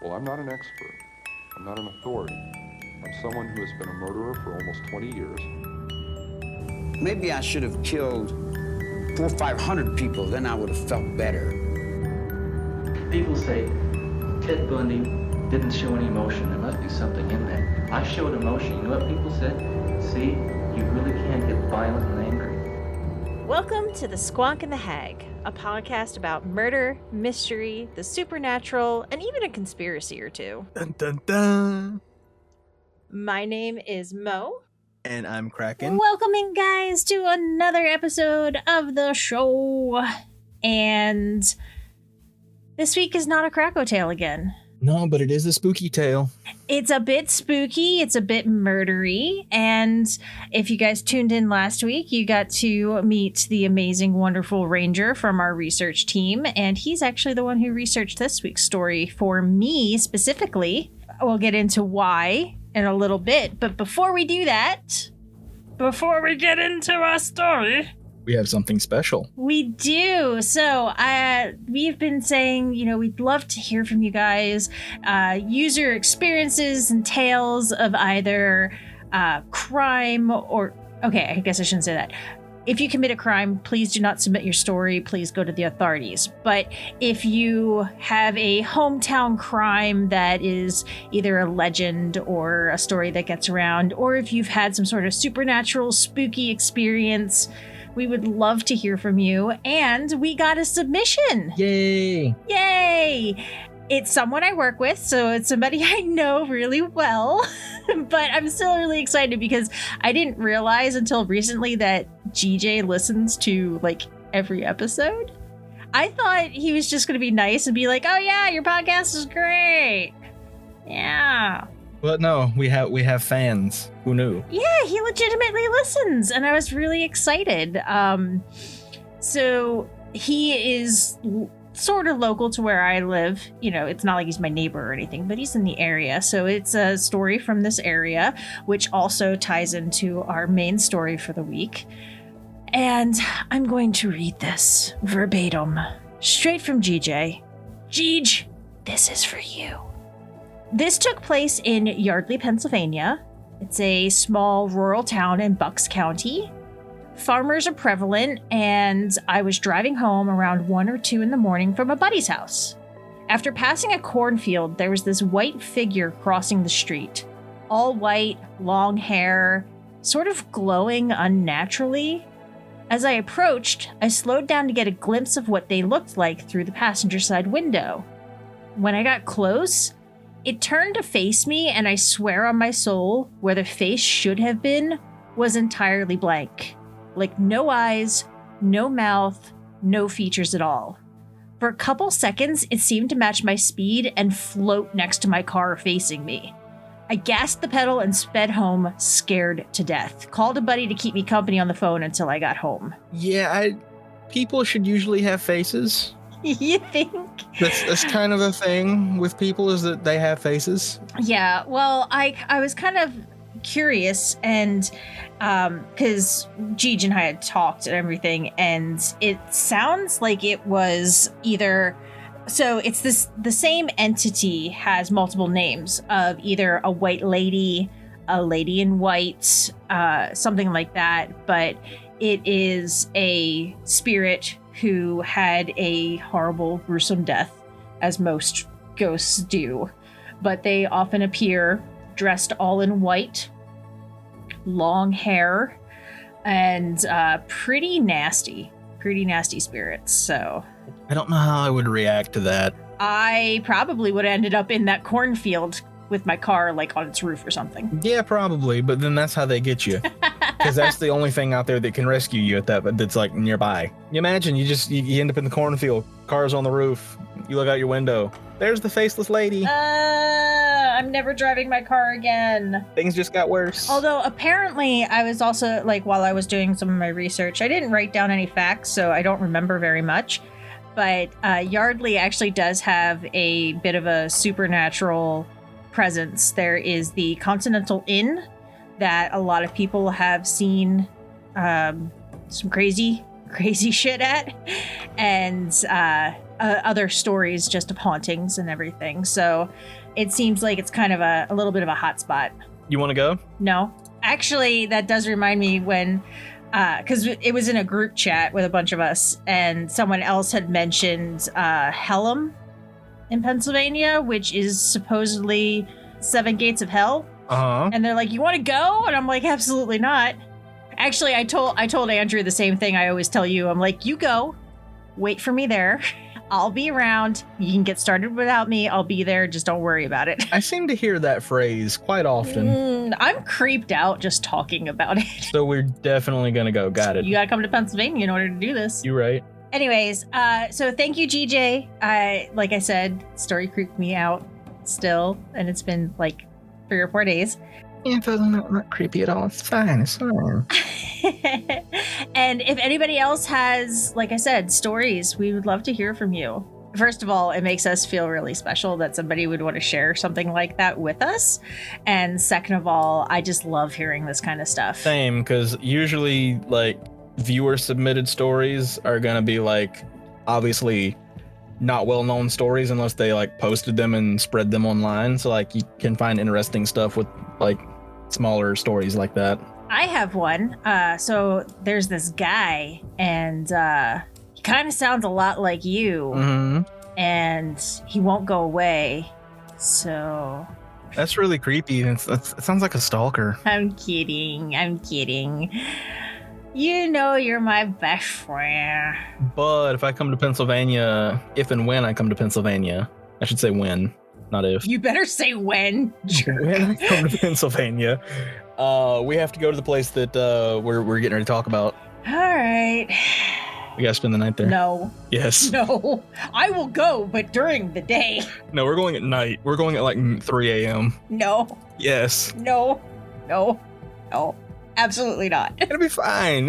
Well, I'm not an expert. I'm not an authority. I'm someone who has been a murderer for almost 20 years. Maybe I should have killed 400 or 500 people, then I would have felt better. People say Ted Bundy didn't show any emotion. There must be something in there. I showed emotion. You know what people said? See, you really can get violent and angry. Welcome to the Squonk The Hag, a podcast about murder, mystery, the supernatural, and even a conspiracy or two. Dun, dun, dun. My name is Mo. And I'm Kraken. Welcoming guys to another episode of the show. And this week is not a Krakow tale again. No, but it is a spooky tale. It's a bit spooky, it's a bit murdery, and if you guys tuned in last week, you got to meet the amazing, wonderful Ranger from our research team, and he's actually the one who researched this week's story for me specifically. We'll get into why in a little bit, but before we do that, before we get into our story, we have something special. we do. So we've been saying, we'd love to hear from you guys, user experiences and tales of either crime or, okay, I guess I shouldn't say that. If you commit a crime, please do not submit your story. Please go to the authorities. But if you have a hometown crime that is either a legend or a story that gets around, or if you've had some sort of supernatural, spooky experience, we would love to hear from you. And we got a submission. Yay! Yay! It's someone I work with, so it's somebody I know really well. But I'm still really excited because I didn't realize until recently that GJ listens to like every episode. I thought he was just going to be nice and be like, "Oh yeah, your podcast is great." Yeah. But no, we have fans. Who knew? Yeah, he legitimately listens, and I was really excited. So he is sort of local to where I live. It's not like he's my neighbor or anything, but he's in the area. So it's a story from this area, which also ties into our main story for the week. And I'm going to read this verbatim, straight from GJ. Jeej, this is for you. This took place in Yardley, Pennsylvania. It's a small rural town in Bucks County. Farmers are prevalent, and I was driving home around 1 or 2 in the morning from a buddy's house. After passing a cornfield, there was this white figure crossing the street. All white, long hair, sort of glowing unnaturally. As I approached, I slowed down to get a glimpse of what they looked like through the passenger side window. When I got close, it turned to face me, and I swear on my soul, where the face should have been was entirely blank. Like no eyes, no mouth, no features at all. For a couple seconds, it seemed to match my speed and float next to my car facing me. I gasped the pedal and sped home, scared to death. Called a buddy to keep me company on the phone until I got home. Yeah, people should usually have faces. You think? That's kind of a thing with people, is that they have faces. Yeah, well, I was kind of curious, and because Jeej and I had talked and everything, and it sounds like it was either, so it's the same entity has multiple names of either a white lady, a lady in white, something like that, but it is a spirit who had a horrible, gruesome death, as most ghosts do. But they often appear dressed all in white, long hair, and pretty nasty spirits. So I don't know how I would react to that. I probably would have ended up in that cornfield with my car like on its roof or something. Yeah, probably, but then that's how they get you. Because that's the only thing out there that can rescue you that's like nearby. You imagine you end up in the cornfield, cars on the roof, you look out your window, there's the faceless lady. I'm never driving my car again. Things just got worse. Although apparently I was also, like, while I was doing some of my research, I didn't write down any facts, so I don't remember very much. But Yardley actually does have a bit of a supernatural presence. There is the Continental Inn that a lot of people have seen some crazy shit at. And other stories just of hauntings and everything. So it seems like it's kind of a little bit of a hot spot. You want to go? No. Actually, that does remind me when, because it was in a group chat with a bunch of us, and someone else had mentioned Helm in Pennsylvania, which is supposedly 7 gates of hell. Uh-huh. And they're like, you want to go? And I'm like, absolutely not. Actually, I told Andrew the same thing I always tell you. I'm like, you go, wait for me there. I'll be around. You can get started without me. I'll be there. Just don't worry about it. I seem to hear that phrase quite often. I'm creeped out just talking about it. So we're definitely going to go. Got it. You got to come to Pennsylvania in order to do this. You're right. Anyways, so thank you, GJ. Like I said, story creeped me out still, and it's been like 3 or 4 days. Yeah, it doesn't not creepy at all. It's fine. It's fine. And if anybody else has, like I said, stories, we would love to hear from you. First of all, it makes us feel really special that somebody would want to share something like that with us. And second of all, I just love hearing this kind of stuff. Same, because usually, like, viewer submitted stories are going to be, like, obviously not well-known stories unless they, like, posted them and spread them online. So, like, you can find interesting stuff with, like, smaller stories like that. I have one. So there's this guy, and he kind of sounds a lot like you, and he won't go away. So that's really creepy. It sounds like a stalker. I'm kidding. You know you're my best friend. But if I come to Pennsylvania, if and when I come to Pennsylvania, I should say when, not if. You better say when. When I come to Pennsylvania, we have to go to the place that we're getting ready to talk about. All right. We gotta spend the night there. No. Yes. No. I will go, but during the day. No, we're going at night. We're going at like 3 a.m. No. Yes. No. Absolutely not. It'll be fine.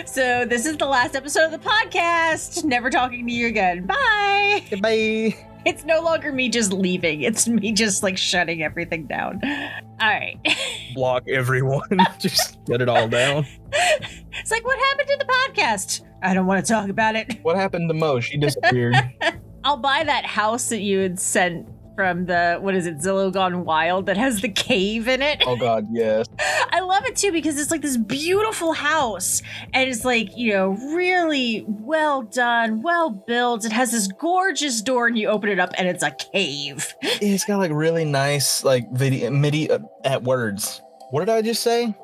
So this is the last episode of the podcast. Never talking to you again. Bye. Bye. It's no longer me just leaving. It's me just like shutting everything down. All right. Block everyone. Just shut it all down. It's like, what happened to the podcast? I don't want to talk about it. What happened to Mo? She disappeared. I'll buy that house that you had sent from the, what is it, Zillow Gone Wild, that has the cave in it. Oh God, yes. I love it too because it's like this beautiful house, and it's like, you know, really well done, well built. It has this gorgeous door, and you open it up and it's a cave. It's got like really nice like MIDI at words. What did I just say?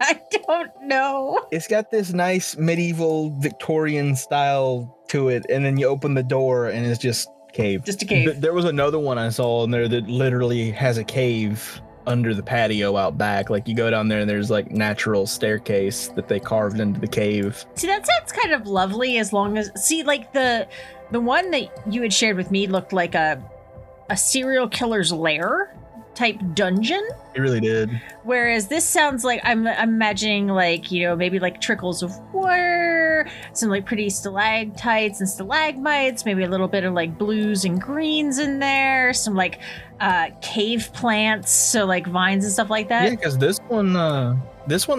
I don't know. It's got this nice medieval Victorian style to it, and then you open the door and it's just cave. Just a cave. There was another one I saw in there that literally has a cave under the patio out back. Like you go down there and there's like natural staircase that they carved into the cave. See, that sounds kind of lovely as long as, see, like the one that you had shared with me looked like a serial killer's lair type dungeon. It really did. Whereas this sounds like I'm imagining like, you know, maybe like trickles of water, some like pretty stalactites and stalagmites, maybe a little bit of like blues and greens in there, some like cave plants, so like vines and stuff like that. Yeah, because this one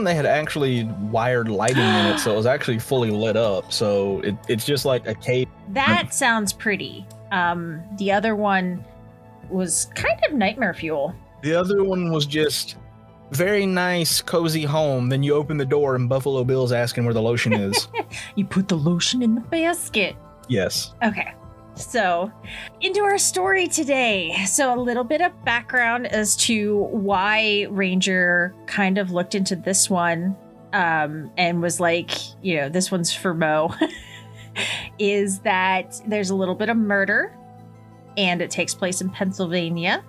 they had actually wired lighting in it, so it was actually fully lit up. So it's just like a cave. That sounds pretty. The other one was kind of nightmare fuel. The other one was just very nice, cozy home. Then you open the door and Buffalo Bill's asking where the lotion is. You put the lotion in the basket. Yes. Okay. So, into our story today. So, a little bit of background as to why Ranger kind of looked into this one and was like, you know, this one's for Mo, is that there's a little bit of murder, and it takes place in Pennsylvania.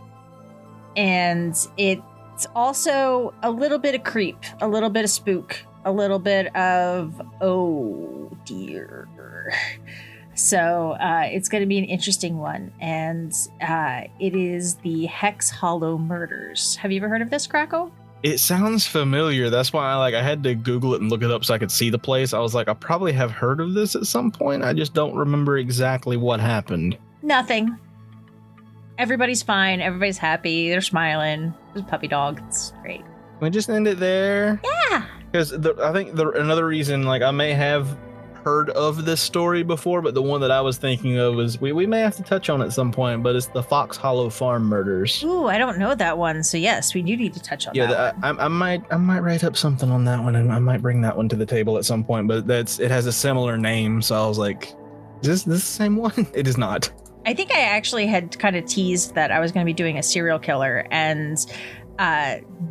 And it's also a little bit of creep, a little bit of spook, a little bit of, oh dear. So it's going to be an interesting one. And it is the Hex Hollow Murders. Have you ever heard of this, Krakow? It sounds familiar. That's why I had to Google it and look it up so I could see the place. I was like, I probably have heard of this at some point. I just don't remember exactly what happened. Nothing. Everybody's fine. Everybody's happy. They're smiling. There's a puppy dog. It's great. Can we just end it there? Yeah. Because I think another reason, like, I may have heard of this story before, but the one that I was thinking of was we may have to touch on at some point, but it's the Fox Hollow Farm murders. Ooh, I don't know that one. So yes, we do need to touch on that one. I might write up something on that one, and I might bring that one to the table at some point. But it has a similar name, so I was like, is this the same one? It is not. I think I actually had kind of teased that I was going to be doing a serial killer, and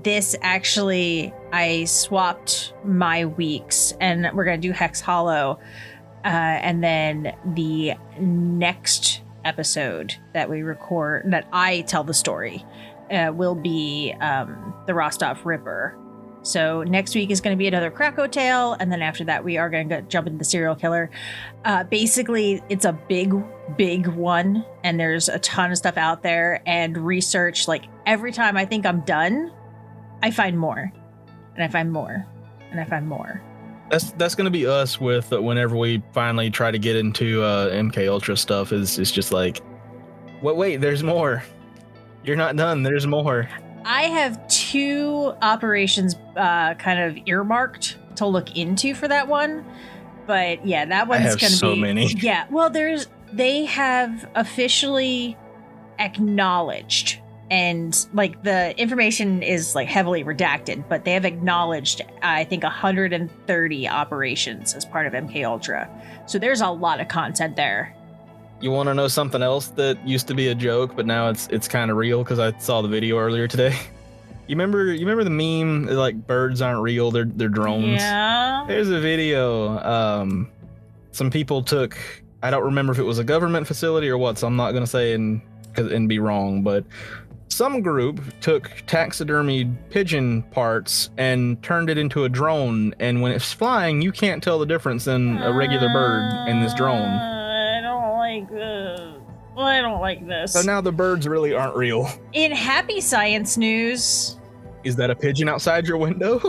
this actually, I swapped my weeks, and we're going to do Hex Hollow, and then the next episode that we record, that I tell the story, will be the Rostov Ripper. So next week is going to be another Krakow tale, and then after that we are going to jump into the serial killer. Basically, it's a big one, and there's a ton of stuff out there and research. Like every time I think I'm done, I find more, and I find more, and I find more. That's going to be us with whenever we finally try to get into MK Ultra stuff. Is just like, wait, there's more. You're not done. There's more. I have 2 operations kind of earmarked to look into for that one. But yeah, that one's going to be... I have so many. Yeah, well, they have officially acknowledged, and like the information is like heavily redacted, but they have acknowledged, I think, 130 operations as part of MK Ultra. So there's a lot of content there. You want to know something else that used to be a joke, but now it's kind of real because I saw the video earlier today. You remember the meme like birds aren't real, they're drones? Yeah. There's a video. Some people took, I don't remember if it was a government facility or what, so I'm not gonna say and be wrong, but some group took taxidermied pigeon parts and turned it into a drone, and when it's flying, you can't tell the difference in a regular bird and this drone. I don't like this. So now the birds really aren't real. In happy science news... Is that a pigeon outside your window?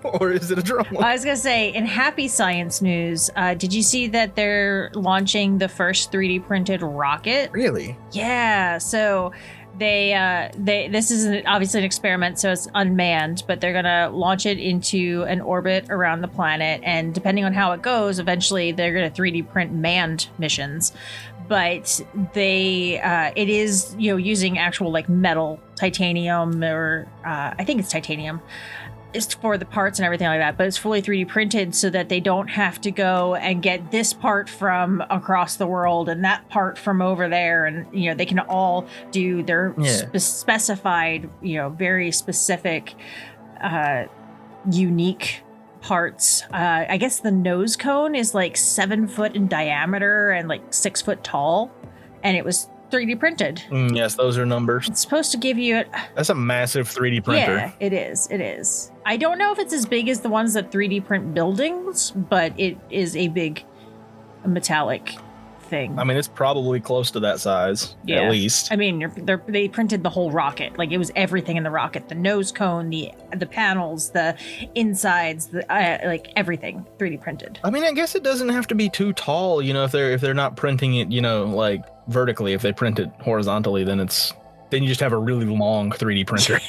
Or is it a drone? I was going to say, in happy science news, did you see that they're launching the first 3D printed rocket? Really? Yeah, so... This is obviously an experiment, so it's unmanned, but they're gonna launch it into an orbit around the planet, and depending on how it goes, eventually they're gonna 3D print manned missions. But it is, using actual like metal, titanium, or I think it's titanium. It's for the parts and everything like that, but it's fully 3D printed so that they don't have to go and get this part from across the world and that part from over there. And, they can all do their specified, very specific, unique parts. I guess the nose cone is like 7 foot in diameter and like 6 foot tall. And it was 3D printed. Yes, those are numbers. It's supposed to give you... That's a massive 3D printer. Yeah, it is. I don't know if it's as big as the ones that 3D print buildings, but it is a big metallic thing. I mean, it's probably close to that size, at least. I mean, they printed the whole rocket. Like, it was everything in the rocket. The nose cone, the panels, the insides, like everything 3D printed. I mean, I guess it doesn't have to be too tall, if they're not printing it, like vertically. If they print it horizontally, then you just have a really long 3D printer.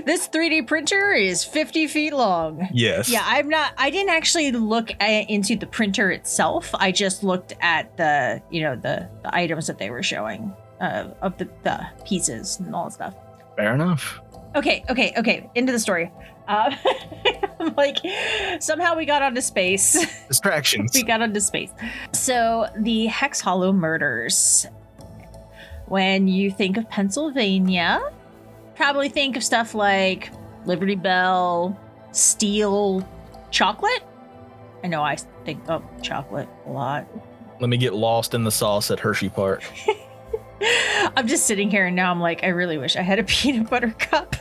This 3D printer is 50 feet long. Yes. Yeah, I didn't actually look into the printer itself. I just looked at the items that they were showing of the pieces and all that stuff. Fair enough. Okay. Into the story. Like, somehow we got onto space. Distractions. We got onto space. So, the Hex Hollow murders. When you think of Pennsylvania, probably think of stuff like Liberty Bell, steel, chocolate. I know I think of chocolate a lot. Let me get lost in the sauce at Hershey Park. I'm just sitting here and now I'm like, I really wish I had a peanut butter cup.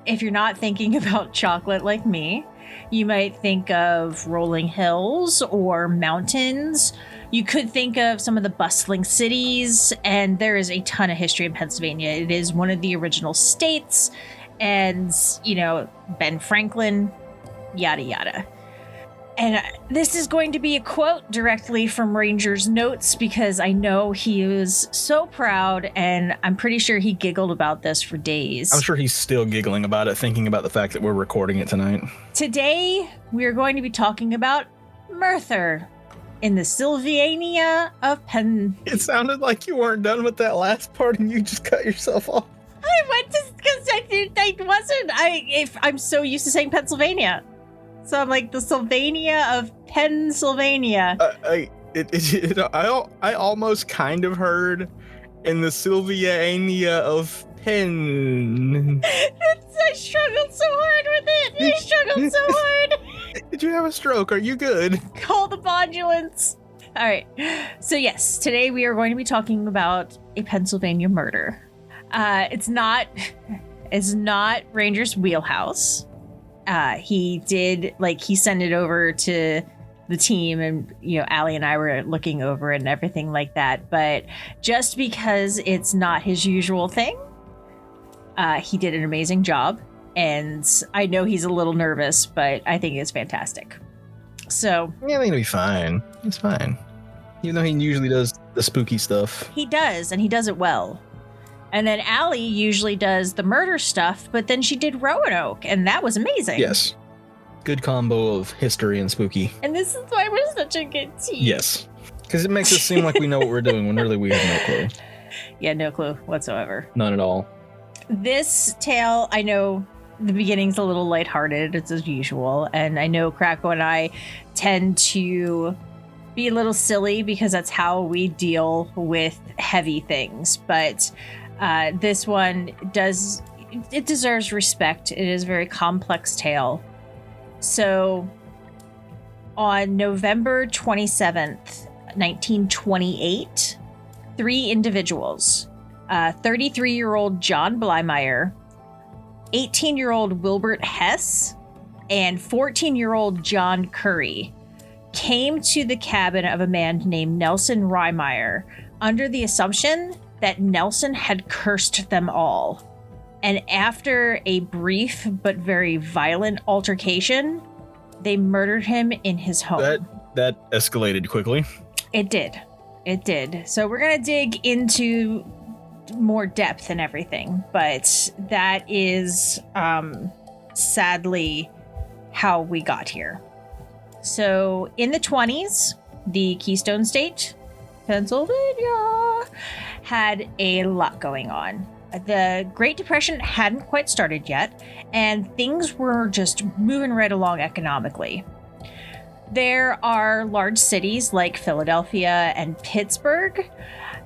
If you're not thinking about chocolate like me, you might think of rolling hills or mountains. You could think of some of the bustling cities, and there is a ton of history in Pennsylvania. It is one of the original states, and, Ben Franklin, yada, yada. And this is going to be a quote directly from Ranger's notes, because I know he was so proud, and I'm pretty sure he giggled about this for days. I'm sure he's still giggling about it, thinking about the fact that we're recording it tonight. Today, we are going to be talking about Merthyr in the Sylvania of Penn. It sounded like you weren't done with that last part and you just cut yourself off. I went to because I wasn't. I'm so used to saying Pennsylvania, so I'm like the Sylvania of Pennsylvania. I almost kind of heard in the Sylvania of Penn. I struggled so hard with it. I struggled so hard. Did you have a stroke? Are you good? Call the ambulance. All right. So yes, today we are going to be talking about a Pennsylvania murder. It's not Ranger's wheelhouse. He sent it over to the team, and Allie and I were looking over it and everything like that. But just because it's not his usual thing, he did an amazing job. And I know he's a little nervous, but I think it's fantastic. So yeah, I think it'll be fine. It's fine. Even though he usually does the spooky stuff. He does, and he does it well. And then Allie usually does the murder stuff, but then she did Roanoke, and that was amazing. Yes. Good combo of history and spooky. And this is why we're such a good team. Yes. Because it makes us seem like we know what we're doing when really we have no clue. Yeah, no clue whatsoever. None at all. This tale, I know the beginning's a little lighthearted, it's as usual, and I know Krako and I tend to be a little silly because that's how we deal with heavy things, but this one deserves respect. It is a very complex tale. So on November 27th, 1928, 3 individuals, 33-year-old John Blymeyer, 18-year-old Wilbert Hess, and 14-year-old John Curry came to the cabin of a man named Nelson Rehmeyer under the assumption that Nelson had cursed them all. And after a brief but very violent altercation, they murdered him in his home. That escalated quickly. It did. So we're going to dig into more depth and everything, but that is sadly how we got here. So in the 20s, the Keystone State, Pennsylvania, had a lot going on. The Great Depression hadn't quite started yet, and things were just moving right along economically. There are large cities like Philadelphia and Pittsburgh,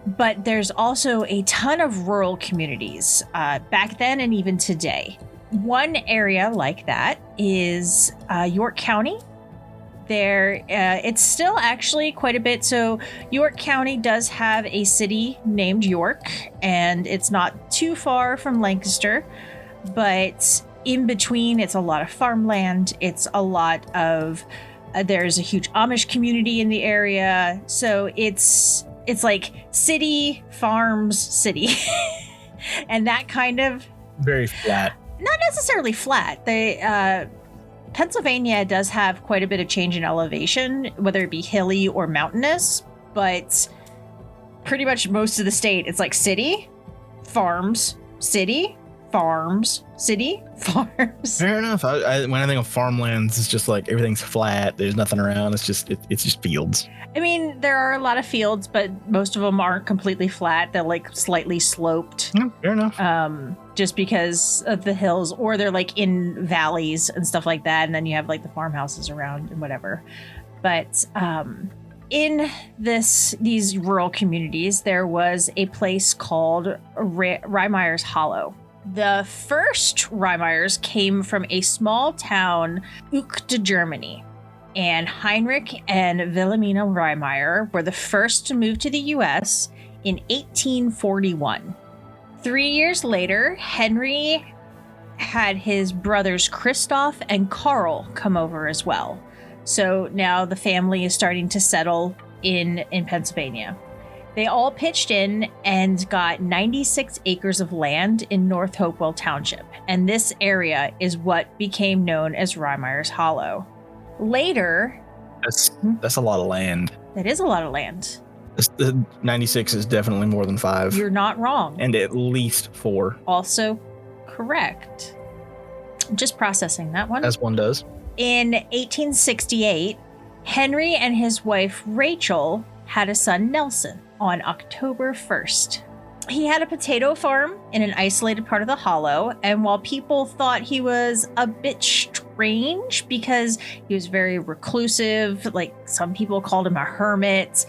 but there's also a ton of rural communities back then and even today. One area like that is York County. It's still actually quite a bit. So York County does have a city named York, and it's not too far from Lancaster, but in between, it's a lot of farmland. It's a lot of, there's a huge Amish community in the area. So it's like city, farms, city. And that kind of... Very flat. Not necessarily flat. Pennsylvania does have quite a bit of change in elevation, whether it be hilly or mountainous, but pretty much most of the state, it's like city, farms, city, farms, city, farms. Fair enough. When I think of farmlands, it's just like everything's flat. There's nothing around. It's just fields. I mean, there are a lot of fields, but most of them aren't completely flat. They're like slightly sloped. No, fair enough. Just because of the hills, or they're like in valleys and stuff like that. And then you have like the farmhouses around and whatever. But in these rural communities, there was a place called Rehmeyer's Hollow. The first Rehmeyers came from a small town, Uchte, Germany. And Heinrich and Wilhelmina Rehmeyer were the first to move to the U.S. in 1841. 3 years later, Henry had his brothers Christoph and Karl come over as well. So now the family is starting to settle in Pennsylvania. They all pitched in and got 96 acres of land in North Hopewell Township. And this area is what became known as Rehmeyer's Hollow. Later... That's a lot of land. That is a lot of land. The 96 is definitely more than 5. You're not wrong. And at least 4. Also correct. I'm just processing that one. As one does. In 1868, Henry and his wife Rachel had a son, Nelson, on October 1st. He had a potato farm in an isolated part of the Hollow, and while people thought he was a bit strange because he was very reclusive, like some people called him a hermit,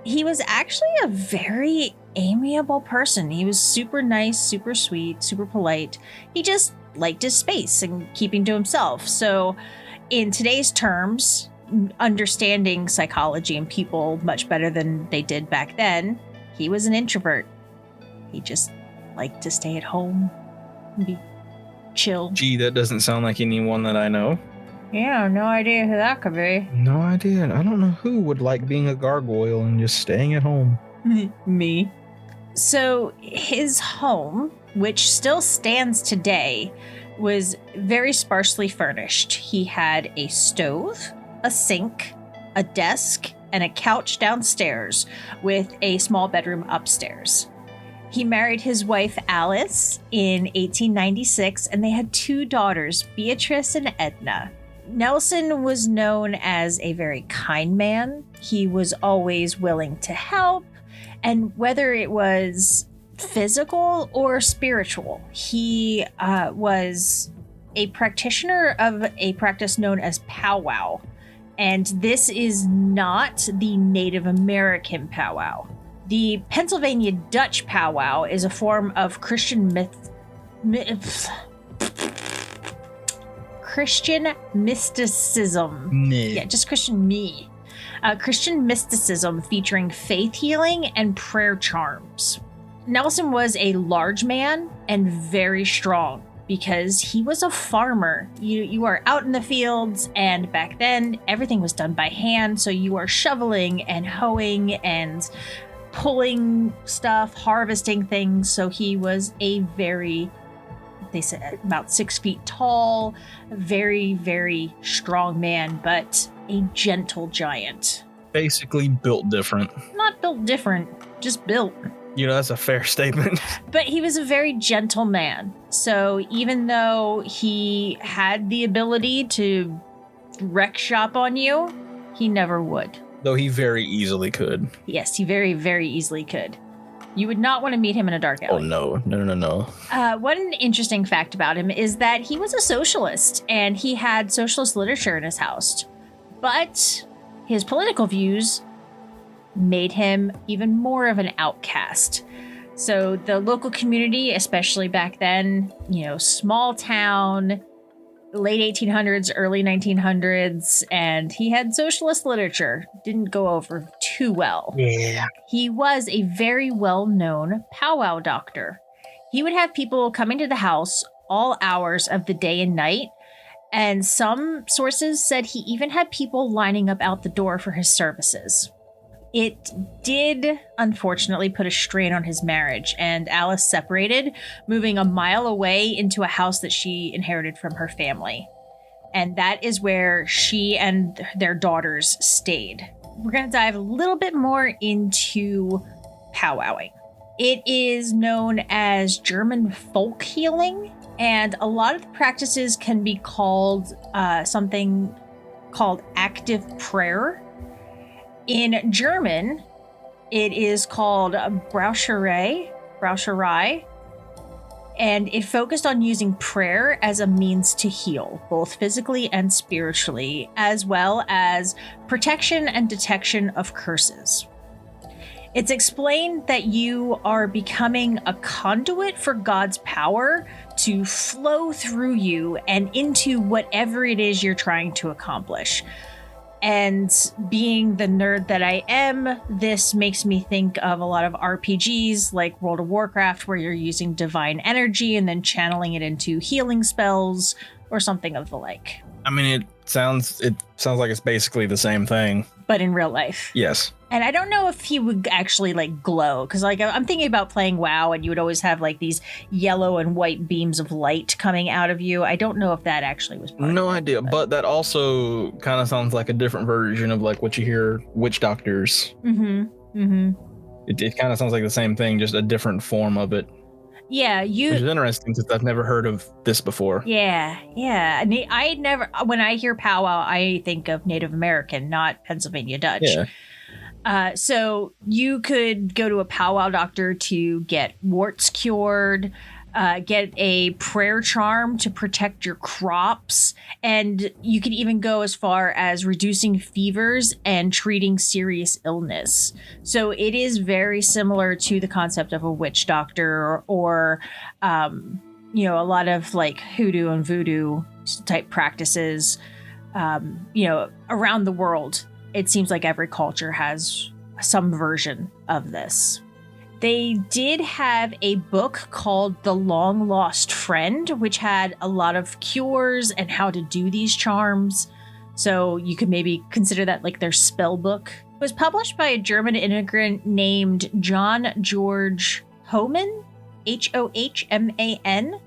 he was actually a very amiable person. He was super nice, super sweet, super polite. He just liked his space and keeping to himself. So in today's terms, understanding psychology and people much better than they did back then, he was an introvert. He just liked to stay at home and be chill. Gee, that doesn't sound like anyone that I know. Yeah, no idea who that could be. No idea. I don't know who would like being a gargoyle and just staying at home. Me. So his home, which still stands today, was very sparsely furnished. He had a stove, a sink, a desk, and a couch downstairs with a small bedroom upstairs. He married his wife Alice in 1896, and they had 2 daughters, Beatrice and Edna. Nelson was known as a very kind man. He was always willing to help, and whether it was physical or spiritual, he was a practitioner of a practice known as powwow. And this is not the Native American powwow. The Pennsylvania Dutch powwow is a form of Christian mysticism. Yeah, just Christian mysticism featuring faith healing and prayer charms. Nelson was a large man and very strong because he was a farmer. You are out in the fields, and back then everything was done by hand, so you are shoveling and hoeing and pulling stuff, harvesting things. So he was a very, they said about 6 feet tall, very, very strong man, but a gentle giant. Basically built different. Not built different, just built. You know, that's a fair statement. But he was a very gentle man. So even though he had the ability to wreck shop on you, he never would. Though he very easily could. Yes, he very, very easily could. You would not want to meet him in a dark alley. Oh, no. One interesting fact about him is that he was a socialist, and he had socialist literature in his house. But his political views made him even more of an outcast. So the local community, especially back then, small town, late 1800s, early 1900s, and he had socialist literature. Didn't go over too well. Yeah. He was a very well-known powwow doctor. He would have people coming to the house all hours of the day and night, and some sources said he even had people lining up out the door for his services. It did, unfortunately, put a strain on his marriage, and Alice separated, moving a mile away into a house that she inherited from her family. And that is where she and their daughters stayed. We're going to dive a little bit more into powwowing. It is known as German folk healing, and a lot of the practices can be called something called active prayer. In German, it is called Braucherei, and it focused on using prayer as a means to heal, both physically and spiritually, as well as protection and detection of curses. It's explained that you are becoming a conduit for God's power to flow through you and into whatever it is you're trying to accomplish. And being the nerd that I am, this makes me think of a lot of RPGs like World of Warcraft, where you're using divine energy and then channeling it into healing spells or something of the like. I mean, it sounds like it's basically the same thing. But in real life. Yes. And I don't know if he would actually glow, because I'm thinking about playing WoW, and you would always have these yellow and white beams of light coming out of you. I don't know if that actually was part No of it, idea, but that also kind of sounds like a different version of what you hear witch doctors. Mm-hmm. Mm-hmm. It kind of sounds like the same thing, just a different form of it. Yeah, Which is interesting since I've never heard of this before. Yeah. I never, when I hear powwow, I think of Native American, not Pennsylvania Dutch. Yeah. So you could go to a powwow doctor to get warts cured, get a prayer charm to protect your crops, and you could even go as far as reducing fevers and treating serious illness. So it is very similar to the concept of a witch doctor or a lot of like hoodoo and voodoo type practices, around the world. It seems like every culture has some version of this. They did have a book called The Long Lost Friend, which had a lot of cures and how to do these charms. So you could maybe consider that like their spell book. It was published by a German immigrant named John George Hohmann, Hohman.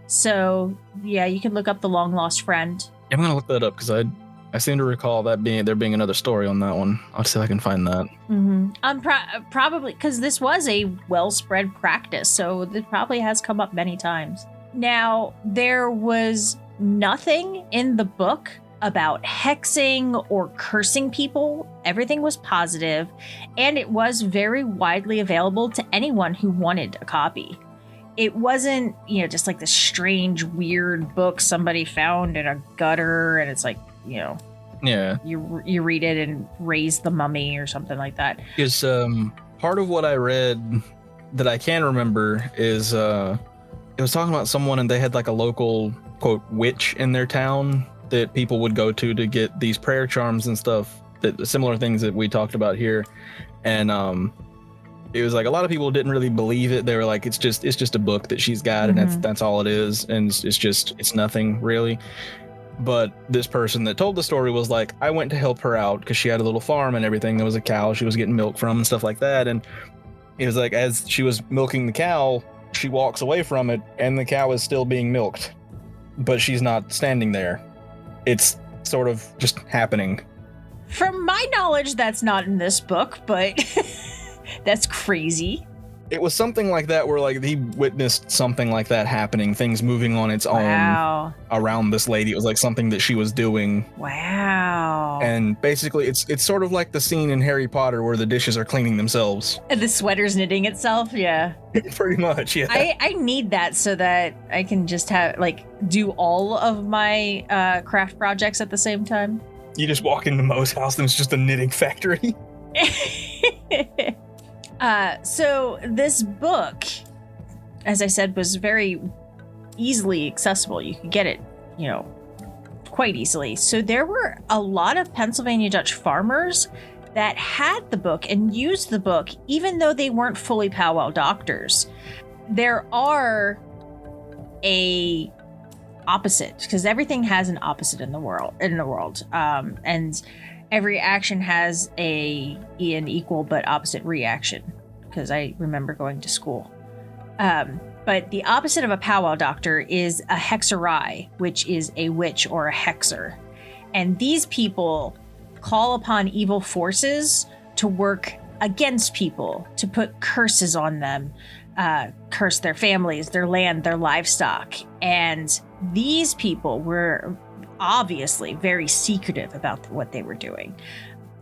So yeah, you can look up The Long Lost Friend. I'm going to look that up because I seem to recall that there being another story on that one. I'll see if I can find that. Mm-hmm. Probably because this was a well-spread practice, so it probably has come up many times. Now, there was nothing in the book about hexing or cursing people. Everything was positive, and it was very widely available to anyone who wanted a copy. It wasn't, just like this strange, weird book somebody found in a gutter, and it's like, yeah, you read it and raise the mummy or something like that. Because part of what I read that I can remember is it was talking about someone and they had like a local quote witch in their town that people would go to get these prayer charms and stuff, that similar things that we talked about here. And it was like a lot of people didn't really believe it. They were like, it's just a book that she's got, and that's all it is, and it's nothing really. But this person that told the story was like, I went to help her out because she had a little farm and everything. There was a cow she was getting milk from and stuff like that. And it was like, as she was milking the cow, she walks away from it and the cow is still being milked, but she's not standing there. It's sort of just happening. From my knowledge, that's not in this book, but that's crazy. It was something like that where like he witnessed something like that happening, things moving on its own around this lady. It was like something that she was doing. Wow. And basically it's sort of like the scene in Harry Potter where the dishes are cleaning themselves. And the sweater's knitting itself, yeah. Pretty much, yeah. I need that so that I can just have do all of my craft projects at the same time. You just walk into Mo's house and it's just a knitting factory. So this book, as I said, was very easily accessible. You could get it, quite easily. So there were a lot of Pennsylvania Dutch farmers that had the book and used the book, even though they weren't fully powwow doctors. There are a opposite, because everything has an opposite in the world, and every action has an equal but opposite reaction, because I remember going to school. But the opposite of a powwow doctor is a hexerai, which is a witch or a hexer. And these people call upon evil forces to work against people, to put curses on them, curse their families, their land, their livestock. And these people were obviously very secretive about what they were doing.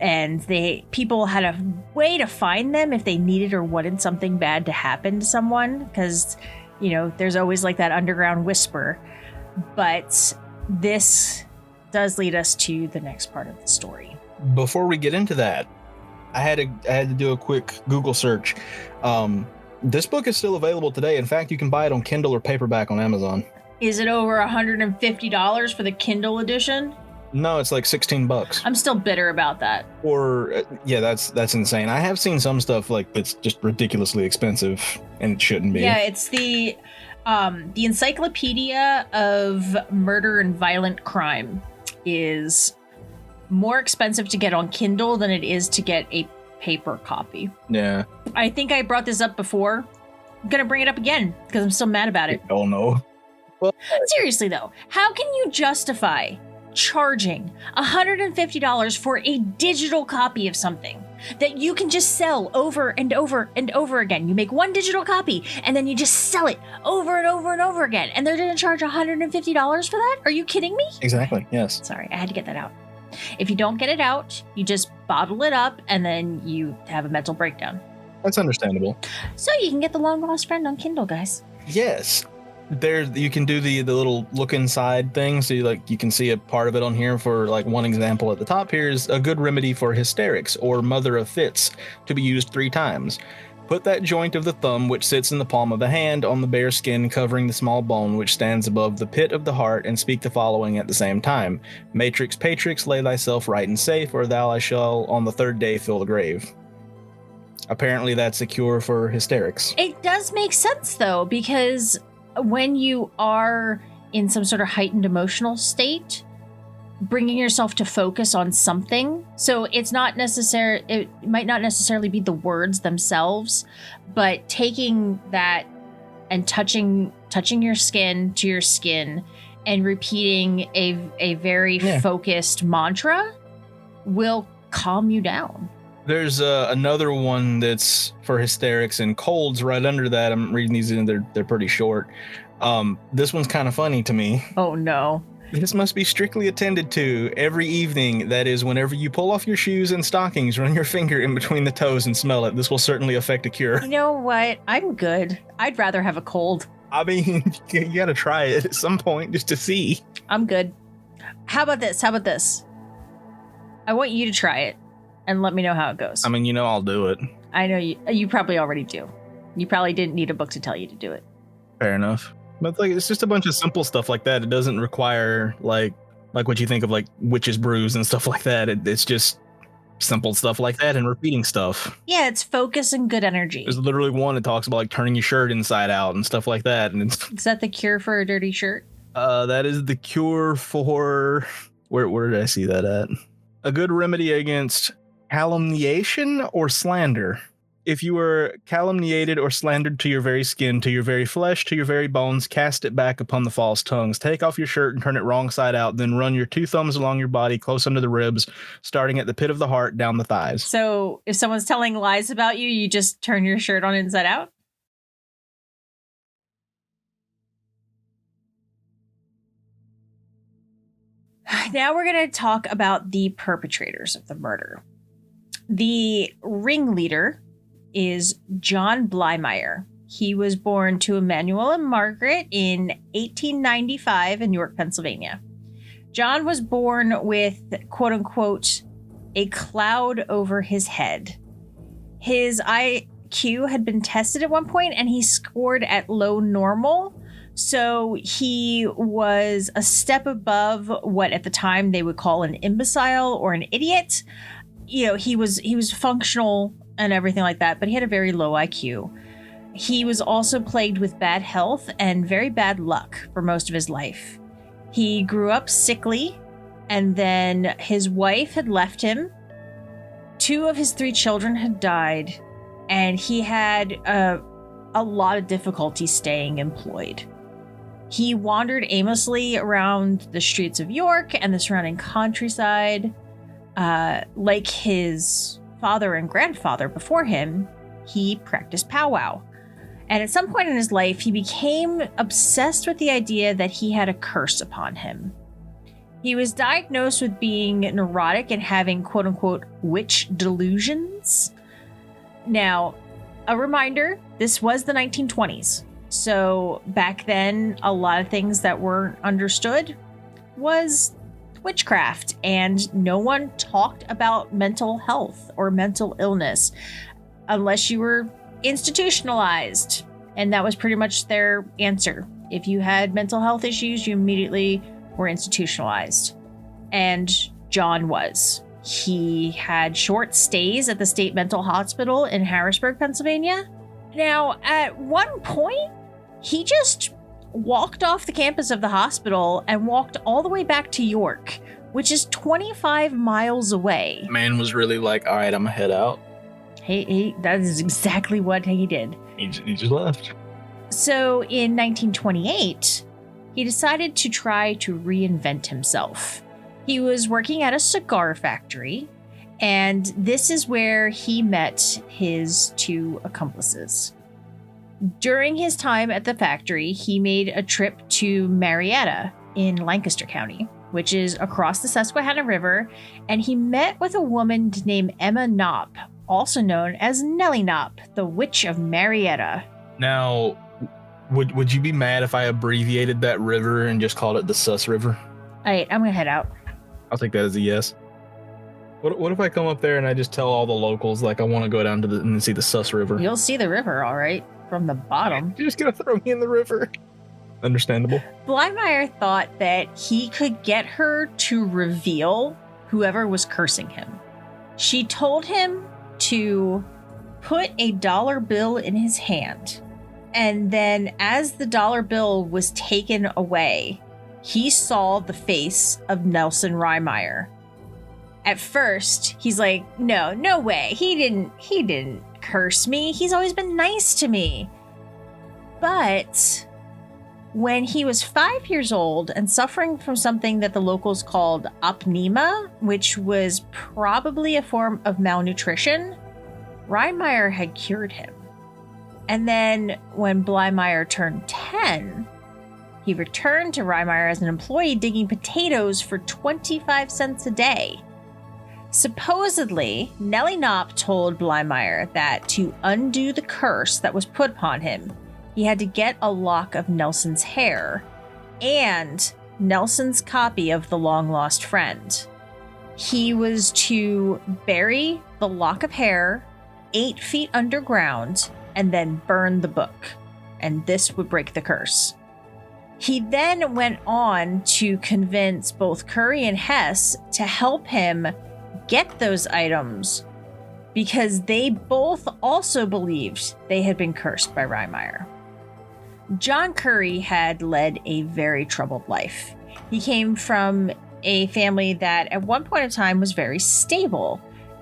And people had a way to find them if they needed or wanted something bad to happen to someone, because, there's always like that underground whisper. But this does lead us to the next part of the story. Before we get into that, I had to do a quick Google search. This book is still available today. In fact, you can buy it on Kindle or paperback on Amazon. Is it over $150 for the Kindle edition? No, it's like $16. I'm still bitter about that. Or yeah, that's insane. I have seen some stuff like that's just ridiculously expensive, and it shouldn't be. Yeah, it's the Encyclopedia of Murder and Violent Crime is more expensive to get on Kindle than it is to get a paper copy. Yeah. I think I brought this up before. I'm gonna bring it up again because I'm still mad about it. Oh no. Well, seriously though, how can you justify charging $150 for a digital copy of something? that you can just sell over and over and over again. You make one digital copy and then you just sell it over and over and over again. And they're going to charge $150 for that? Are you kidding me? Exactly. Yes. Sorry, I had to get that out. If you don't get it out, you just bottle it up and then you have a mental breakdown. That's understandable. So you can get The Long Lost Friend on Kindle, guys. Yes. There, you can do the little look inside thing, so you can see a part of it on here. For like one example at the top here is a good remedy for hysterics or mother of fits, to be used 3 times. Put that joint of the thumb, which sits in the palm of the hand, on the bare skin covering the small bone which stands above the pit of the heart, and speak the following at the same time: Matrix Patrix, lay thyself right and safe, or thou I shall on the 3rd day fill the grave. Apparently that's a cure for hysterics. It does make sense, though, because when you are in some sort of heightened emotional state, bringing yourself to focus on something. So it's not necessary. It might not necessarily be the words themselves, but taking that and touching your skin to your skin and repeating a very focused mantra will calm you down. There's another one that's for hysterics and colds right under that. I'm reading these and they're pretty short. This one's kind of funny to me. Oh no. This must be strictly attended to every evening. That is, whenever you pull off your shoes and stockings, run your finger in between the toes and smell it. This will certainly affect a cure. You know what? I'm good. I'd rather have a cold. I mean, you gotta try it at some point just to see. I'm good. How about this? I want you to try it and let me know how it goes. I mean, I'll do it. I know you probably already do. You probably didn't need a book to tell you to do it. Fair enough. But it's just a bunch of simple stuff like that. It doesn't require like what you think of like witch's brews and stuff like that. It's just simple stuff like that and repeating stuff. Yeah, it's focus and good energy. There's literally one that talks about like turning your shirt inside out and stuff like that. And Is that the cure for a dirty shirt? That is the cure for where did I see that at? A good remedy against calumniation or slander. If you were calumniated or slandered to your very skin, to your very flesh, to your very bones, cast it back upon the false tongues. Take off your shirt and turn it wrong side out. Then run your 2 thumbs along your body, close under the ribs, starting at the pit of the heart, down the thighs. So if someone's telling lies about you, you just turn your shirt on inside out? Now we're going to talk about the perpetrators of the murder. The ringleader is John Blymeyer. He was born to Emmanuel and Margaret in 1895 in York, Pennsylvania. John was born with, quote unquote, a cloud over his head. His IQ had been tested at one point and he scored at low normal. So he was a step above what at the time they would call an imbecile or an idiot. He was functional and everything like that, but he had a very low IQ. He was also plagued with bad health and very bad luck for most of his life. He grew up sickly, and then his wife had left him. 2 of his 3 children had died, and he had a lot of difficulty staying employed. He wandered aimlessly around the streets of York and the surrounding countryside. Like his father and grandfather before him, he practiced powwow. And at some point in his life, he became obsessed with the idea that he had a curse upon him. He was diagnosed with being neurotic and having quote-unquote witch delusions. Now, a reminder, this was the 1920s. So back then, a lot of things that weren't understood was witchcraft, and no one talked about mental health or mental illness unless you were institutionalized, and that was pretty much their answer. If you had mental health issues, you immediately were institutionalized, and John was. He had short stays at the state mental hospital in Harrisburg, Pennsylvania. Now, at one point, he just walked off the campus of the hospital and walked all the way back to York, which is 25 miles away. Man was really like, all right, I'm gonna head out. He that is exactly what he did. He just left. So in 1928, he decided to try to reinvent himself. He was working at a cigar factory, And this is where he met his two accomplices. During his time at the factory, he made a trip to Marietta in Lancaster County, which is across the Susquehanna River, and he met with a woman named Emma Knopp, also known as Nellie Knopp, the Witch of Marietta. Now, would you be mad if I abbreviated that river and just called it the Sus River? All right, I'm gonna head out. I'll take that as a yes. What if I come up there and I just tell all the locals, like, I want to go down to and see the Sus River? You'll see the river, all right, from the bottom. You're just gonna throw me in the river. Understandable. Blymeyer thought that he could get her to reveal whoever was cursing him. She told him to put a dollar bill in his hand, and then as the dollar bill was taken away, he saw the face of Nelson Rehmeyer. At first, he's like, no way. He didn't curse me. He's always been nice to me. But when he was 5 years old and suffering from something that the locals called apnema, which was probably a form of malnutrition, Rehmeyer had cured him. And then when Blymeyer turned 10, he returned to Rehmeyer as an employee digging potatoes for 25 cents a day. Supposedly, Nellie Knopp told Blymeyer that to undo the curse that was put upon him, he had to get a lock of Nelson's hair and Nelson's copy of The Long Lost Friend. He was to bury the lock of hair 8 feet underground and then burn the book, and this would break the curse. He then went on to convince both Curry and Hess to help him get those items because they both also believed they had been cursed by Rehmeyer. John Curry had led a very troubled life. He came from a family that at one point in time was very stable.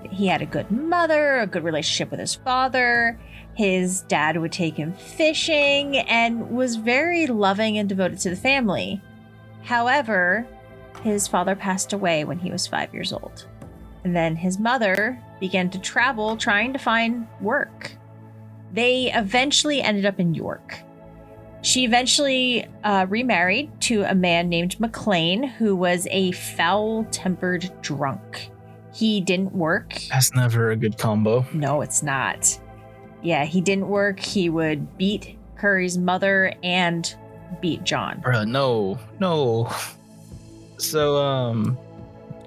He had a good mother, a good relationship with his father. His dad would take him fishing and was very loving and devoted to the family. However, his father passed away when he was 5 years old. And then his mother began to travel trying to find work. They eventually ended up in York. She eventually remarried to a man named McLean, who was a foul-tempered drunk. He didn't work. That's never a good combo. No, it's not. Yeah, he didn't work. He would beat Curry's mother and beat John. Bruh, no. So,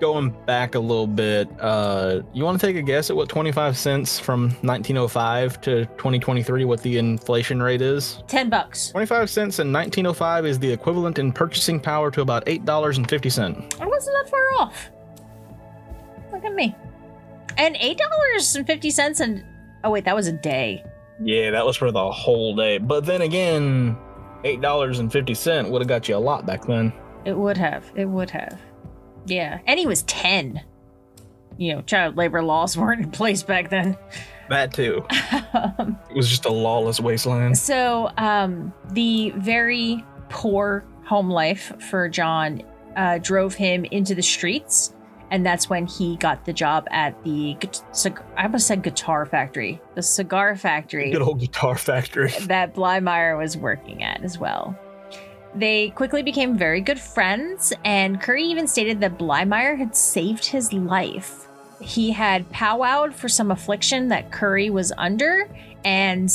going back a little bit, you want to take a guess at what 25 cents from 1905 to 2023, what the inflation rate is? $10. 25 cents in 1905 is the equivalent in purchasing power to about $8.50. I wasn't that far off. Look at me. And $8.50 and oh wait, that was a day. Yeah, that was for the whole day. But then again, $8.50 would have got you a lot back then. It would have. Yeah. And he was 10. You know, child labor laws weren't in place back then. That too. It was just a lawless wasteland. So, the very poor home life for John drove him into the streets. And that's when he got the job at the, I almost said guitar factory, the cigar factory. Good old guitar factory. That Blymeyer was working at as well. They quickly became very good friends, and Curry even stated that Blymeyer had saved his life. He had powwowed for some affliction that Curry was under, and,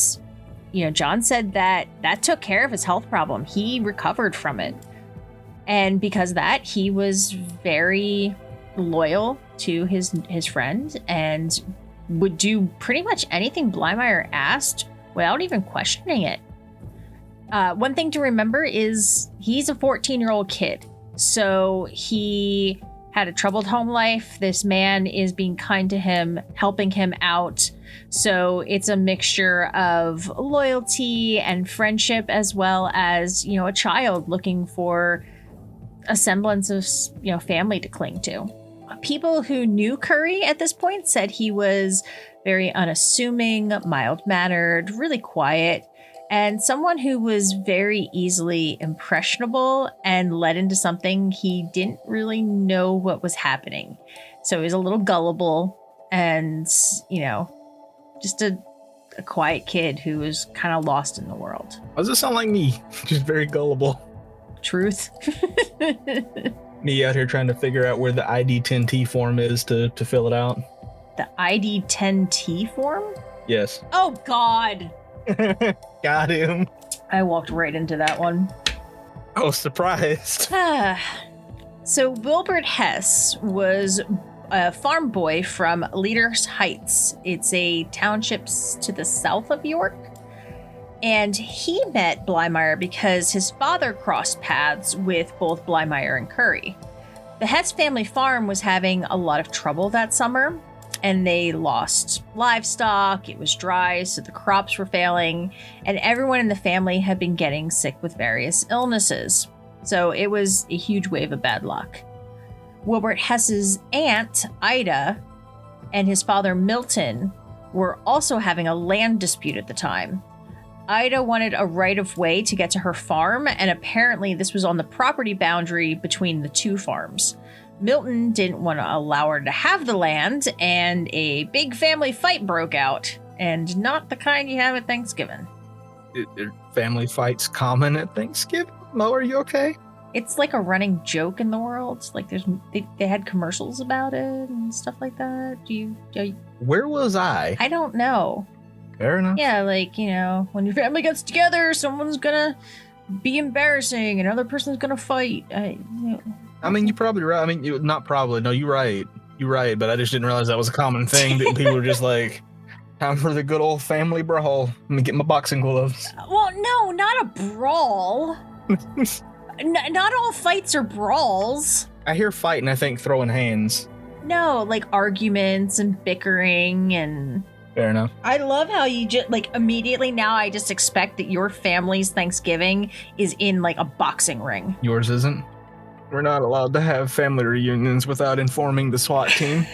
you know, John said that took care of his health problem. He recovered from it. And because of that, he was very loyal to his friend and would do pretty much anything Blymeyer asked without even questioning it. One thing to remember is he's a 14-year-old kid, so he had a troubled home life. This man is being kind to him, helping him out. So it's a mixture of loyalty and friendship, as well as, you know, a child looking for a semblance of, you know, family to cling to. People who knew Curry at this point said he was very unassuming, mild-mannered, really quiet, and someone who was very easily impressionable and led into something he didn't really know what was happening. So he was a little gullible, and, just a quiet kid who was kind of lost in the world. Why does it sound like me? Just very gullible. Truth. Me out here trying to figure out where the ID10T form is to fill it out. The ID10T form? Yes. Oh, God. Got him. I walked right into that one. Oh, surprised. So Wilbert Hess was a farm boy from Leaders Heights. It's a township to the south of York. And he met Blymeyer because his father crossed paths with both Blymeyer and Curry. The Hess family farm was having a lot of trouble that summer, and they lost livestock. It was dry, so the crops were failing, and everyone in the family had been getting sick with various illnesses. So it was a huge wave of bad luck. Wilbert Hess's aunt, Ida, and his father, Milton, were also having a land dispute at the time. Ida wanted a right-of-way to get to her farm, and apparently this was on the property boundary between the two farms. Milton didn't want to allow her to have the land, and a big family fight broke out, and not the kind you have at Thanksgiving. Are family fights common at Thanksgiving? Mo, are you okay? It's like a running joke in the world. Like they had commercials about it and stuff like that. Where was I? I don't know. Fair enough. Yeah, like, when your family gets together, someone's gonna be embarrassing, another person's gonna fight. I mean, you're probably right. I mean, not probably. No, you're right. You're right, but I just didn't realize that was a common thing, that people were just like, time for the good old family brawl. Let me get my boxing gloves. Well, no, not a brawl. Not all fights are brawls. I hear fight and I think throwing hands. No, like arguments and bickering and... Fair enough. I love how you just, immediately now I just expect that your family's Thanksgiving is in, a boxing ring. Yours isn't? We're not allowed to have family reunions without informing the SWAT team.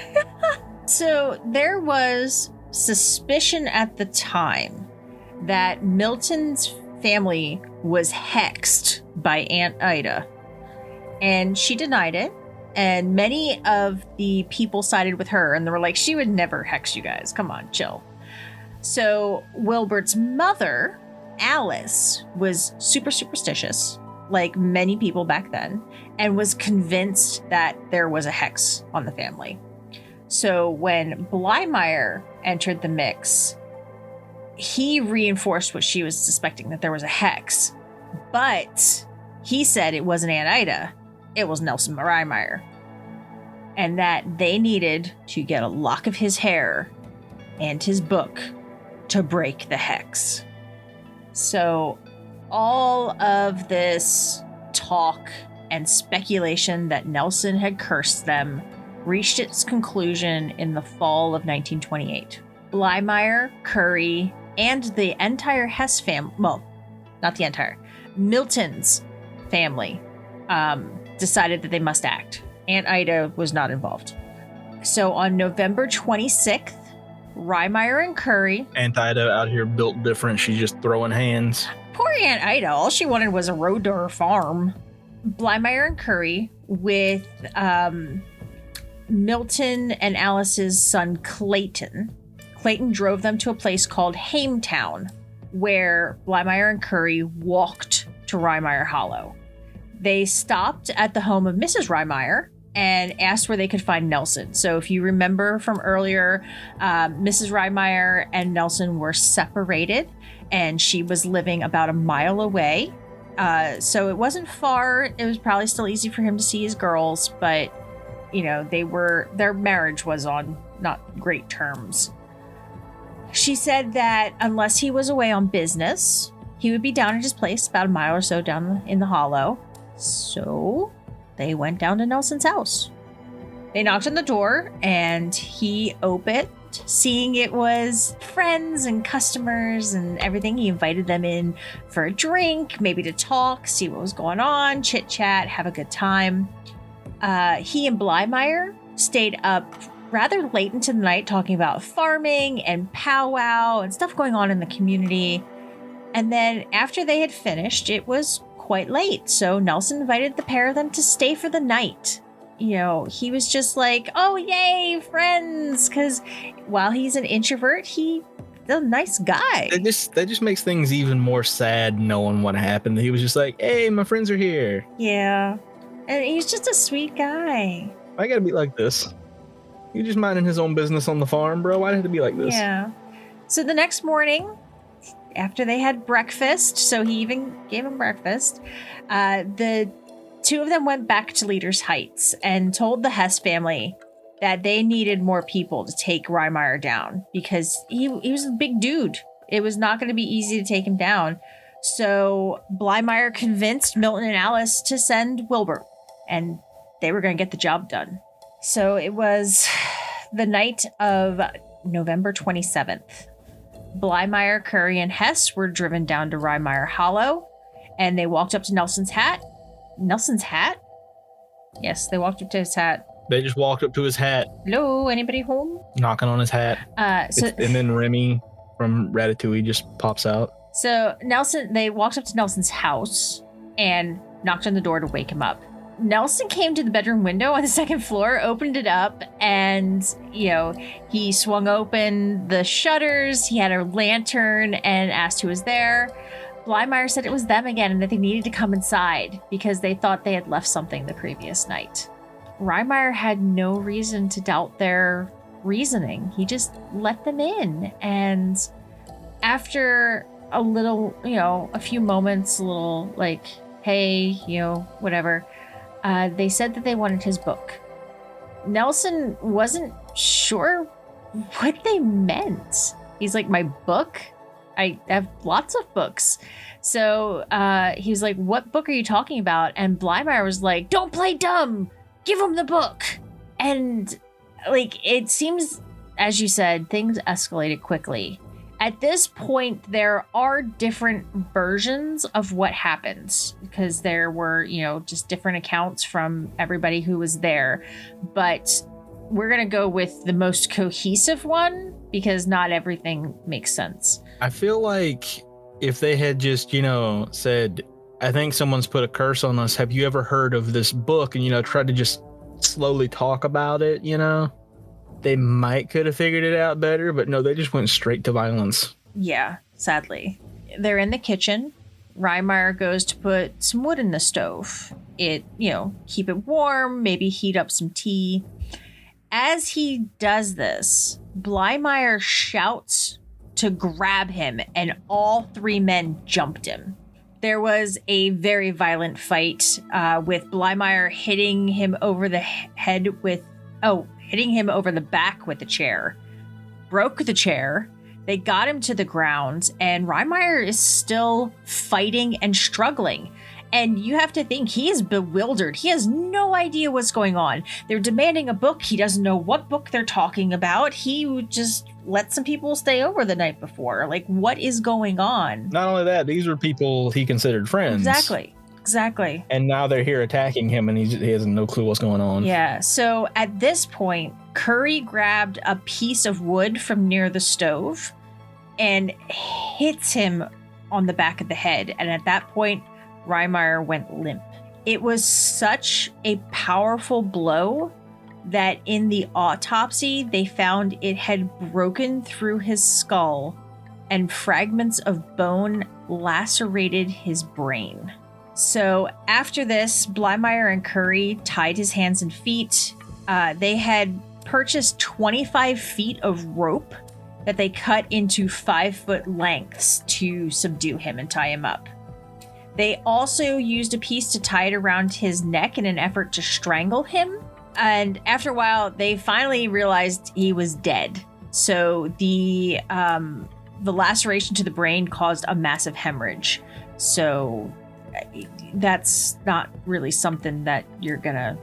So there was suspicion at the time that Milton's family was hexed by Aunt Ida, and she denied it. And many of the people sided with her, and they were like, she would never hex you guys. Come on, chill. So Wilbert's mother, Alice, was super superstitious, like many people back then, and was convinced that there was a hex on the family. So when Blymeyer entered the mix, he reinforced what she was suspecting, that there was a hex. But he said it wasn't Aunt Ida. It was Nelson Rehmeyer, and that they needed to get a lock of his hair and his book to break the hex. So all of this talk and speculation that Nelson had cursed them reached its conclusion in the fall of 1928. Blymeyer, Curry, and the entire Hess family, well, not the entire, Milton's family, decided that they must act. Aunt Ida was not involved. So on November 26th, Rehmeyer and Curry... Aunt Ida out here built different. She's just throwing hands. Poor Aunt Ida. All she wanted was a road to her farm. Blymeyer and Curry, with Milton and Alice's son Clayton. Clayton drove them to a place called Hametown, where Blymeyer and Curry walked to Rehmeyer Hollow. They stopped at the home of Mrs. Rehmeyer and asked where they could find Nelson. So if you remember from earlier, Mrs. Rehmeyer and Nelson were separated, and she was living about a mile away. So it wasn't far. It was probably still easy for him to see his girls, but their marriage was on not great terms. She said that unless he was away on business, he would be down at his place about a mile or so down in the hollow. So they went down to Nelson's house. They knocked on the door, and he opened. Seeing it was friends and customers and everything, he invited them in for a drink, maybe to talk, see what was going on, chit chat, have a good time. He and Blymeyer stayed up rather late into the night talking about farming and powwow and stuff going on in the community. And then after they had finished, it was quite late, so Nelson invited the pair of them to stay for the night. he was just like, oh, yay, friends. Because while he's an introvert, he's a nice guy. That just makes things even more sad knowing what happened. He was just like, hey, my friends are here. Yeah. And he's just a sweet guy. I gotta be like this. He's just minding his own business on the farm, bro. Why did it have to be like this? Yeah. So the next morning, after they had breakfast, so he even gave him breakfast, the two of them went back to Leader's Heights and told the Hess family that they needed more people to take Rehmeyer down because he was a big dude. It was not going to be easy to take him down. So Blymeyer convinced Milton and Alice to send Wilbur, and they were going to get the job done. So it was the night of November 27th. Blymeyer, Curry, and Hess were driven down to Rehmeyer Hollow, and they walked up to Nelson's hat. Nelson's hat? Yes, they walked up to his hat. They just walked up to his hat. Hello, anybody home? Knocking on his hat. And then Remy from Ratatouille just pops out. So they walked up to Nelson's house and knocked on the door to wake him up. Nelson came to the bedroom window on the second floor, opened it up, and, he swung open the shutters. He had a lantern and asked who was there. Blymeyer said it was them again and that they needed to come inside because they thought they had left something the previous night. Rehmeyer had no reason to doubt their reasoning. He just let them in. And after a little, a few moments, a little like, hey, whatever, they said that they wanted his book. Nelson wasn't sure what they meant. He's like, my book? I have lots of books. So he was like, what book are you talking about? And Blymeyer was like, don't play dumb. Give him the book. And it seems, as you said, things escalated quickly. At this point, there are different versions of what happens because there were, just different accounts from everybody who was there. But we're going to go with the most cohesive one because not everything makes sense. I feel like if they had just, said, I think someone's put a curse on us. Have you ever heard of this book? And, tried to just slowly talk about it, they might could have figured it out better, but no, they just went straight to violence. Yeah, sadly. They're in the kitchen. Rehmeyer goes to put some wood in the stove. Keep it warm, maybe heat up some tea. As he does this, Blymeyer shouts to grab him, and all three men jumped him. There was a very violent fight with Blymeyer hitting him over the hitting him over the back with a chair. Broke the chair. They got him to the ground, and Rehmeyer is still fighting and struggling. And you have to think he is bewildered. He has no idea what's going on. They're demanding a book. He doesn't know what book they're talking about. He just let some people stay over the night before. What is going on? Not only that, these were people he considered friends. Exactly. And now they're here attacking him, and he has no clue what's going on. Yeah, so at this point, Curry grabbed a piece of wood from near the stove and hits him on the back of the head. And at that point, Rehmeyer went limp. It was such a powerful blow that in the autopsy, they found it had broken through his skull and fragments of bone lacerated his brain. So after this, Blymeyer and Curry tied his hands and feet. They had purchased 25 feet of rope that they cut into 5-foot lengths to subdue him and tie him up. They also used a piece to tie it around his neck in an effort to strangle him. And after a while, they finally realized he was dead. So the laceration to the brain caused a massive hemorrhage. So that's not really something that you're gonna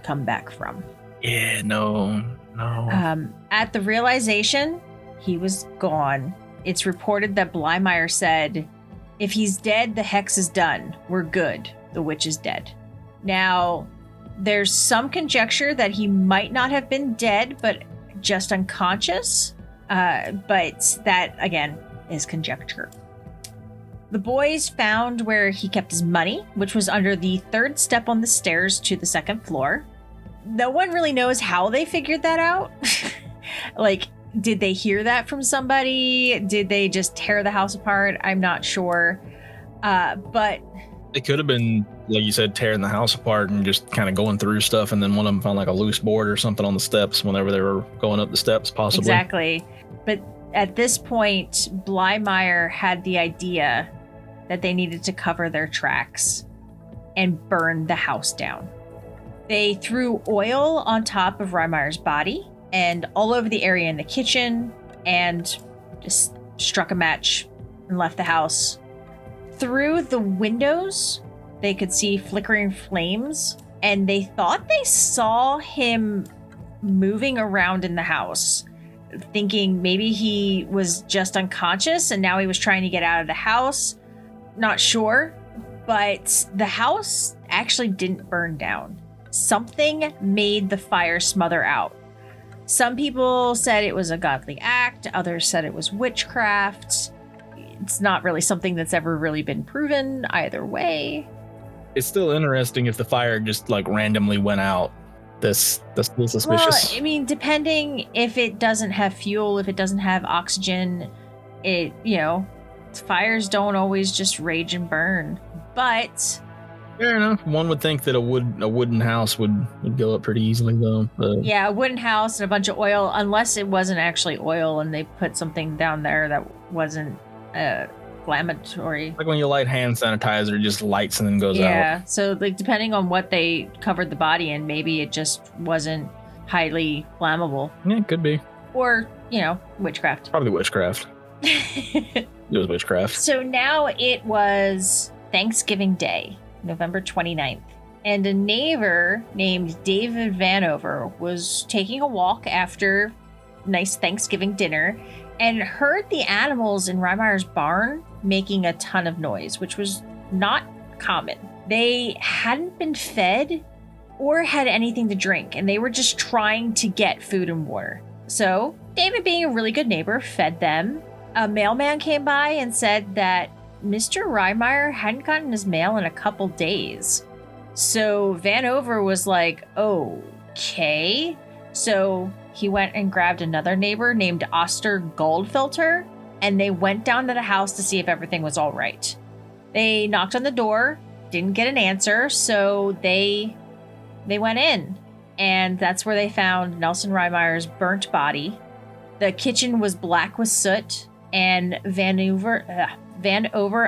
come back from. Yeah, no. At the realization, he was gone. It's reported that Blymeyer said, if he's dead, the hex is done. We're good. The witch is dead. Now, there's some conjecture that he might not have been dead, but just unconscious. But that, again, is conjecture. The boys found where he kept his money, which was under the third step on the stairs to the second floor. No one really knows how they figured that out. Like, did they hear that from somebody? Did they just tear the house apart? I'm not sure. But It could have been, like you said, tearing the house apart and just kind of going through stuff, and then one of them found like a loose board or something on the steps whenever they were going up the steps, possibly. exactly. But at this point, Blymeyer had the idea that they needed to cover their tracks and burn the house down. They threw oil on top of Rehmeyer's body and all over the area in the kitchen, and just struck a match and left the house. Through the windows, they could see flickering flames, and they thought they saw him moving around in the house, thinking maybe he was just unconscious and now he was trying to get out of the house. Not sure, but the house actually didn't burn down. Something made the fire smother out. Some people said it was a godly act, others said it was witchcraft. It's not really something that's ever really been proven either way. It's still interesting if the fire just like randomly went out. That's still suspicious. Well, I mean, depending if it doesn't have fuel, if it doesn't have oxygen, fires don't always just rage and burn. But fair enough. One would think that a wooden house would go up pretty easily, though. But yeah, a wooden house and a bunch of oil, unless it wasn't actually oil and they put something down there that wasn't inflammatory. like when you light hand sanitizer, it just lights and then goes out. Yeah, so like depending on what they covered the body in, maybe it just wasn't highly flammable. Yeah, it could be. Or, witchcraft. Probably witchcraft. It was witchcraft. So now it was Thanksgiving Day, November 29th, and a neighbor named David Vanover was taking a walk after nice Thanksgiving dinner and heard the animals in Rehmeyer's barn making a ton of noise, which was not common. They hadn't been fed or had anything to drink, and they were just trying to get food and water. So David, being a really good neighbor, fed them. A mailman came by and said that Mr. Rehmeyer hadn't gotten his mail in a couple days. So Vanover was like, okay. So he went and grabbed another neighbor named Oster Goldfilter, and they went down to the house to see if everything was all right. They knocked on the door, didn't get an answer, so they went in, and that's where they found Nelson Rehmeyer's burnt body. The kitchen was black with soot, and Vanover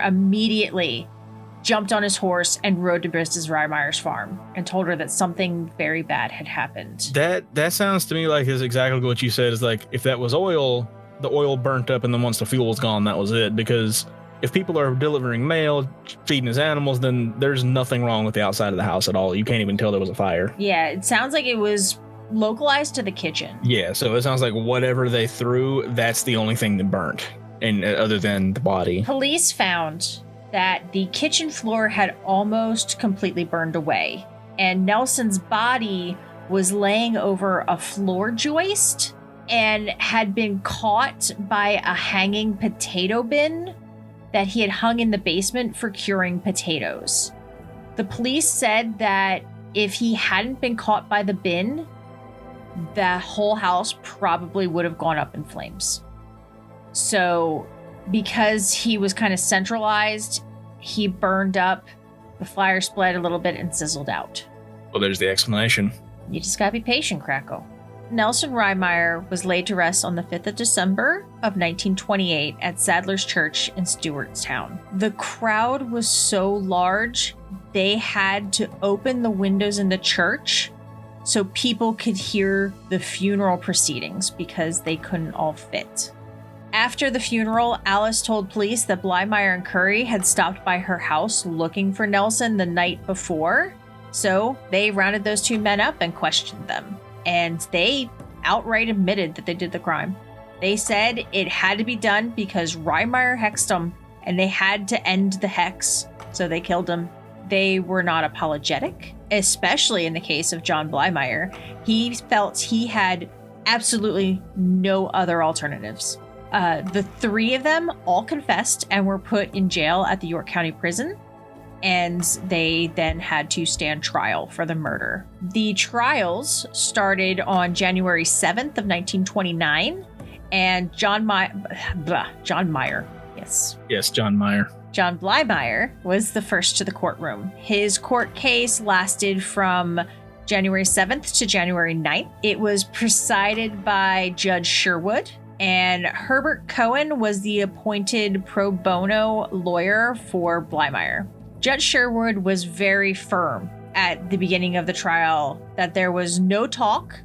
immediately jumped on his horse and rode to Mrs. Rehmeyer's farm and told her that something very bad had happened. That sounds to me like is exactly what you said. Is like if that was oil, the oil burnt up, and then once the fuel was gone, that was it. Because if people are delivering mail, feeding his animals, then there's nothing wrong with the outside of the house at all. You can't even tell there was a fire. Yeah, it sounds like it was localized to the kitchen. Yeah, so it sounds like whatever they threw, that's the only thing that burnt, and other than the body. Police found that the kitchen floor had almost completely burned away, and Nelson's body was laying over a floor joist and had been caught by a hanging potato bin that he had hung in the basement for curing potatoes. The police said that if he hadn't been caught by the bin, the whole house probably would have gone up in flames. So because he was kind of centralized, he burned up, the fire spread a little bit and sizzled out. Well, there's the explanation. You just gotta be patient, Crackle. Nelson Rehmeyer was laid to rest on the 5th of December of 1928 at Sadler's Church in Stewartstown. The crowd was so large, they had to open the windows in the church so people could hear the funeral proceedings because they couldn't all fit. After the funeral, Alice told police that Blymeyer and Curry had stopped by her house looking for Nelson the night before, so they rounded those two men up and questioned them. And they outright admitted that they did the crime. They said it had to be done because Rehmeyer hexed them, and they had to end the hex, so they killed him. They were not apologetic, especially in the case of John Blymeyer. He felt he had absolutely no other alternatives. The three of them all confessed and were put in jail at the York County Prison. and they then had to stand trial for the murder. The trials started on January 7th of 1929, and John Meyer, yes. Yes, John Meyer. John Blymeyer was the first to the courtroom. His court case lasted from January 7th to January 9th. It was presided by Judge Sherwood, and Herbert Cohen was the appointed pro bono lawyer for Blymeyer. Judge Sherwood was very firm at the beginning of the trial that there was no talk.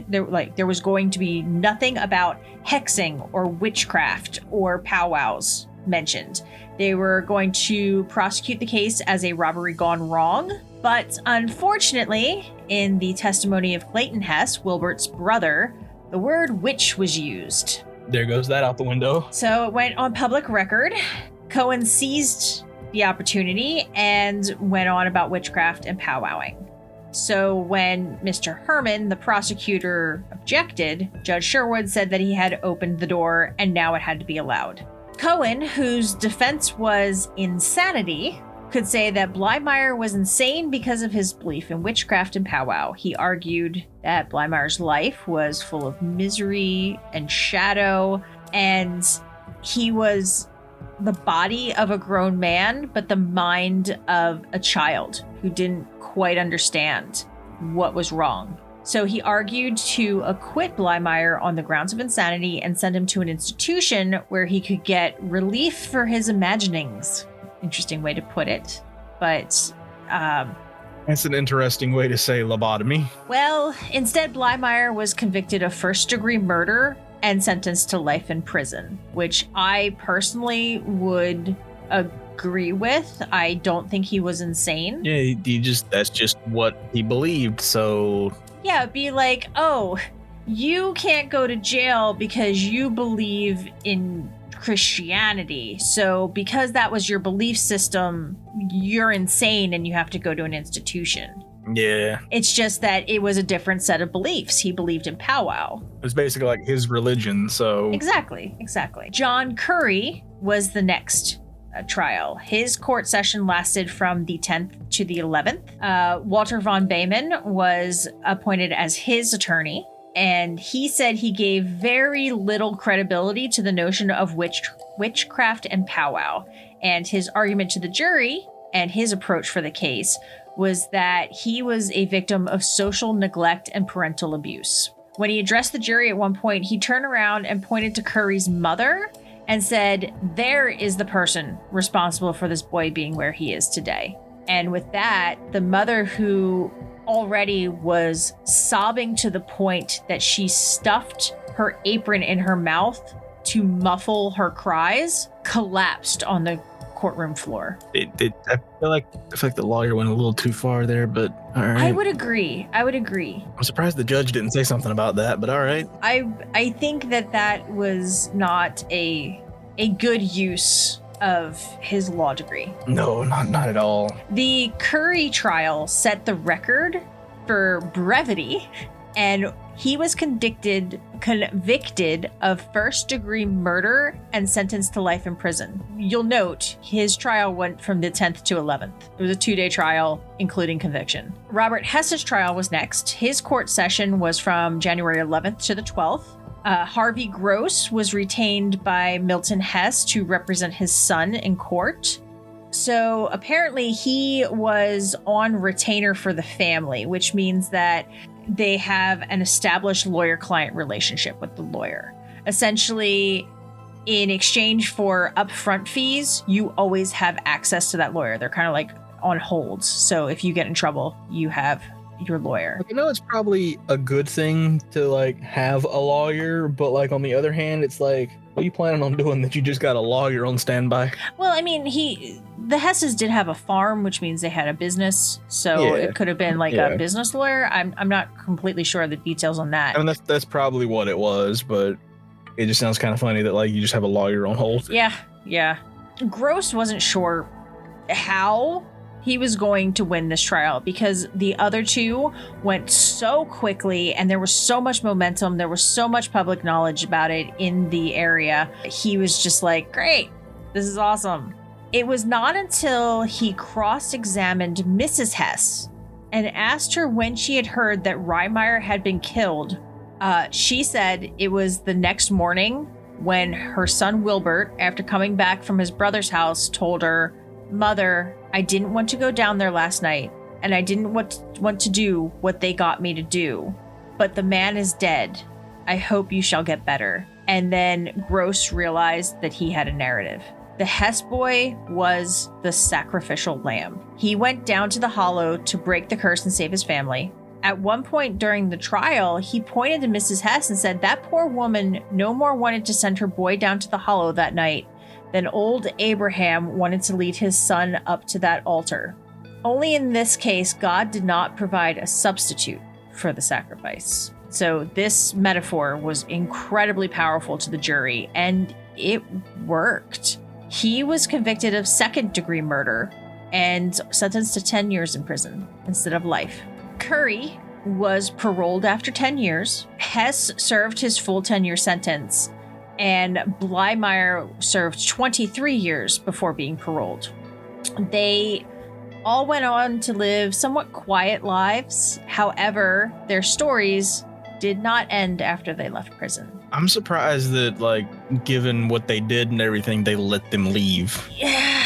There was going to be nothing about hexing or witchcraft or powwows mentioned. They were going to prosecute the case as a robbery gone wrong. But unfortunately, in the testimony of Clayton Hess, Wilbert's brother, the word witch was used. There goes that out the window. So it went on public record. Cohen seized the opportunity and went on about witchcraft and powwowing. So when Mr. Herman, the prosecutor, objected, Judge Sherwood said that he had opened the door and now it had to be allowed. Cohen, whose defense was insanity, could say that Blymeyer was insane because of his belief in witchcraft and powwow. He argued that Blymeyer's life was full of misery and shadow, and he was the body of a grown man, but the mind of a child who didn't quite understand what was wrong. So he argued to acquit Blymeyer on the grounds of insanity and send him to an institution where he could get relief for his imaginings. Interesting way to put it, but that's an interesting way to say lobotomy. Well, instead Blymeyer was convicted of first-degree murder and sentenced to life in prison, which I personally would agree with. I don't think he was insane. Yeah, that's just what he believed, so... Yeah, it'd be like, oh, you can't go to jail because you believe in Christianity. So because that was your belief system, you're insane and you have to go to an institution. Yeah. It's just that it was a different set of beliefs. He believed in powwow. It was basically like his religion, so... Exactly. John Curry was the next trial. His court session lasted from the 10th to the 11th. Walter von Bayman was appointed as his attorney, and he said he gave very little credibility to the notion of witchcraft and powwow. And his argument to the jury and his approach for the case was that he was a victim of social neglect and parental abuse. When he addressed the jury at one point, he turned around and pointed to Curry's mother and said, "There is the person responsible for this boy being where he is today." And with that, the mother, who already was sobbing to the point that she stuffed her apron in her mouth to muffle her cries, collapsed on the courtroom floor. I feel like the lawyer went a little too far there, but all right. I would agree. I'm surprised the judge didn't say something about that, but all right. I think that was not a good use of his law degree. No, not at all. The Curry trial set the record for brevity, and he was convicted of first-degree murder and sentenced to life in prison. You'll note his trial went from the 10th to 11th. It was a 2-day trial, including conviction. Robert Hess's trial was next. His court session was from January 11th to the 12th. Harvey Gross was retained by Milton Hess to represent his son in court. So apparently he was on retainer for the family, which means that they have an established lawyer-client relationship with the lawyer. Essentially, in exchange for upfront fees, you always have access to that lawyer. They're kind of like on holds. So if you get in trouble, you have your lawyer. You know, it's probably a good thing to like have a lawyer, but like on the other hand, it's like, what are you planning on doing that you just got a lawyer on standby? Well, I mean, the Hesses did have a farm, which means they had a business, so it could have been like a business lawyer. I'm not completely sure of the details on that. I mean, that's probably what it was, but it just sounds kind of funny that like you just have a lawyer on hold. Yeah. Gross wasn't sure how he was going to win this trial because the other two went so quickly and there was so much momentum. There was so much public knowledge about it in the area. He was just like, great, this is awesome. It was not until he cross-examined Mrs. Hess and asked her when she had heard that Rehmeyer had been killed. She said it was the next morning when her son Wilbert, after coming back from his brother's house, told her, "Mother, I didn't want to go down there last night, and I didn't want to do what they got me to do. But the man is dead. I hope you shall get better." And then Gross realized that he had a narrative. The Hess boy was the sacrificial lamb. He went down to the hollow to break the curse and save his family. At one point during the trial, he pointed to Mrs. Hess and said that poor woman no more wanted to send her boy down to the hollow that night than old Abraham wanted to lead his son up to that altar. Only in this case, God did not provide a substitute for the sacrifice. So this metaphor was incredibly powerful to the jury, and it worked. He was convicted of second-degree murder and sentenced to 10 years in prison instead of life. Curry was paroled after 10 years. Hess served his full 10-year sentence, and Blymeyer served 23 years before being paroled. They all went on to live somewhat quiet lives. However, their stories did not end after they left prison. I'm surprised that, like, given what they did and everything, they let them leave. Yeah.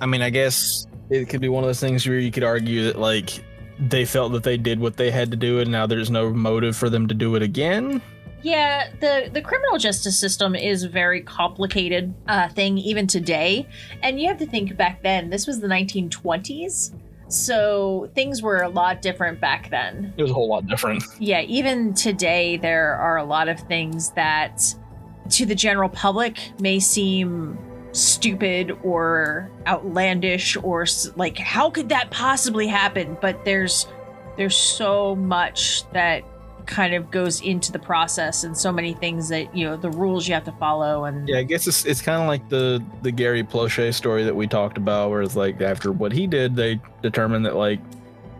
I mean, I guess it could be one of those things where you could argue that, like, they felt that they did what they had to do and now there's no motive for them to do it again. Yeah, the criminal justice system is a very complicated thing even today. And you have to think back then, this was the 1920s. So things were a lot different back then. It was a whole lot different. Yeah, even today, there are a lot of things that to the general public may seem stupid or outlandish or like, how could that possibly happen? But there's so much that kind of goes into the process and so many things that, you know, the rules you have to follow. And yeah, I guess it's kind of like the Gary Plauché story that we talked about, where it's like after what he did, they determined that like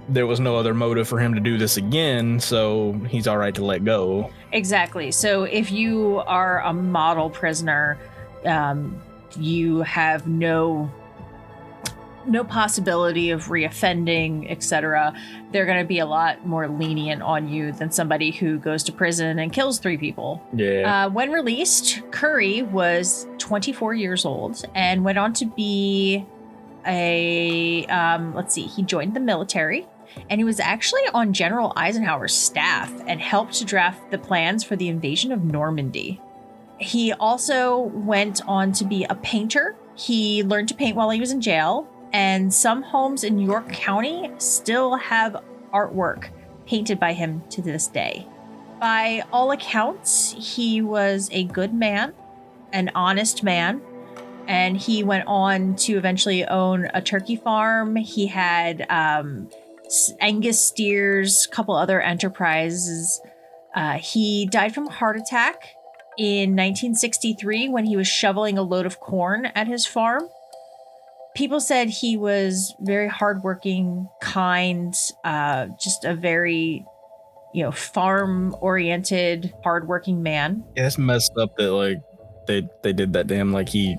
there was no other motive for him to do this again, so he's all right to let go. Exactly. So if you are a model prisoner, you have no possibility of reoffending, etc. They're going to be a lot more lenient on you than somebody who goes to prison and kills 3 people. Yeah. When released, Curry was 24 years old and went on to be he joined the military, and he was actually on General Eisenhower's staff and helped to draft the plans for the invasion of Normandy. He also went on to be a painter. He learned to paint while he was in jail, and some homes in York County still have artwork painted by him to this day. By all accounts, he was a good man, an honest man, and he went on to eventually own a turkey farm. He had Angus steers, a couple other enterprises. He died from a heart attack in 1963 when he was shoveling a load of corn at his farm. People said he was very hardworking, kind, just a very, farm-oriented, hardworking man. Yeah, it's messed up that like they did that to him. Like he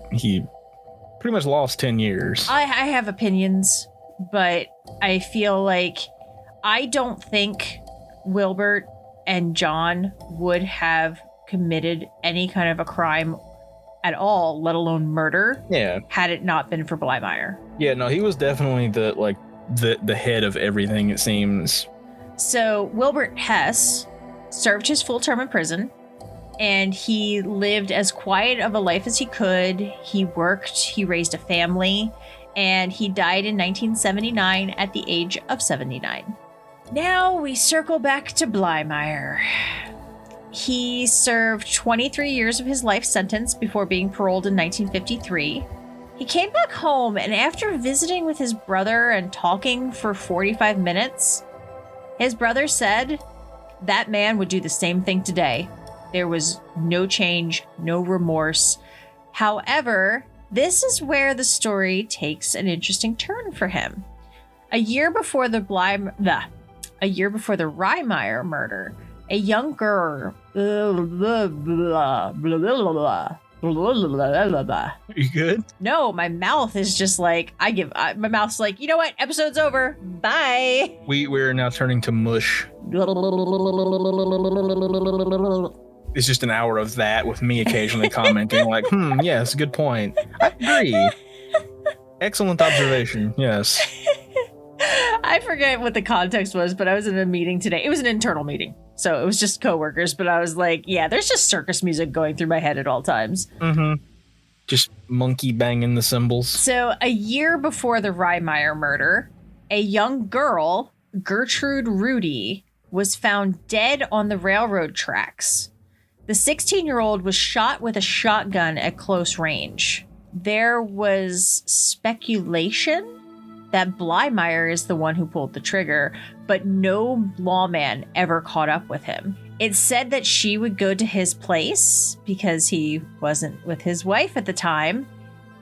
pretty much lost 10 years. I have opinions, but I feel like I don't think Wilbert and John would have committed any kind of a crime at all, let alone murder. Yeah. Had it not been for Blymeyer. Yeah, no, he was definitely the head of everything, it seems. So Wilbert Hess served his full term in prison, and he lived as quiet of a life as he could. He worked, he raised a family, and he died in 1979 at the age of 79. Now we circle back to Blymeyer. He served 23 years of his life sentence before being paroled in 1953. He came back home, and after visiting with his brother and talking for 45 minutes, his brother said that man would do the same thing today. There was no change, no remorse. However, this is where the story takes an interesting turn for him. A year before the Rehmeyer murder, a young girl, You good? No, my mouth is just like, my mouth's like, you know what? Episode's over. Bye. We're now turning to mush. It's just an hour of that with me occasionally commenting like, yes, good point. I agree. Excellent observation. Yes. I forget what the context was, but I was in a meeting today. It was an internal meeting. So it was just coworkers, but I was like, yeah, there's just circus music going through my head at all times. Mm-hmm. Just monkey banging the cymbals. So a year before the Rehmeyer murder, a young girl, Gertrude Rudy, was found dead on the railroad tracks. The 16-year-old was shot with a shotgun at close range. There was speculation that Blymeyer is the one who pulled the trigger, but no lawman ever caught up with him. It's said that she would go to his place because he wasn't with his wife at the time,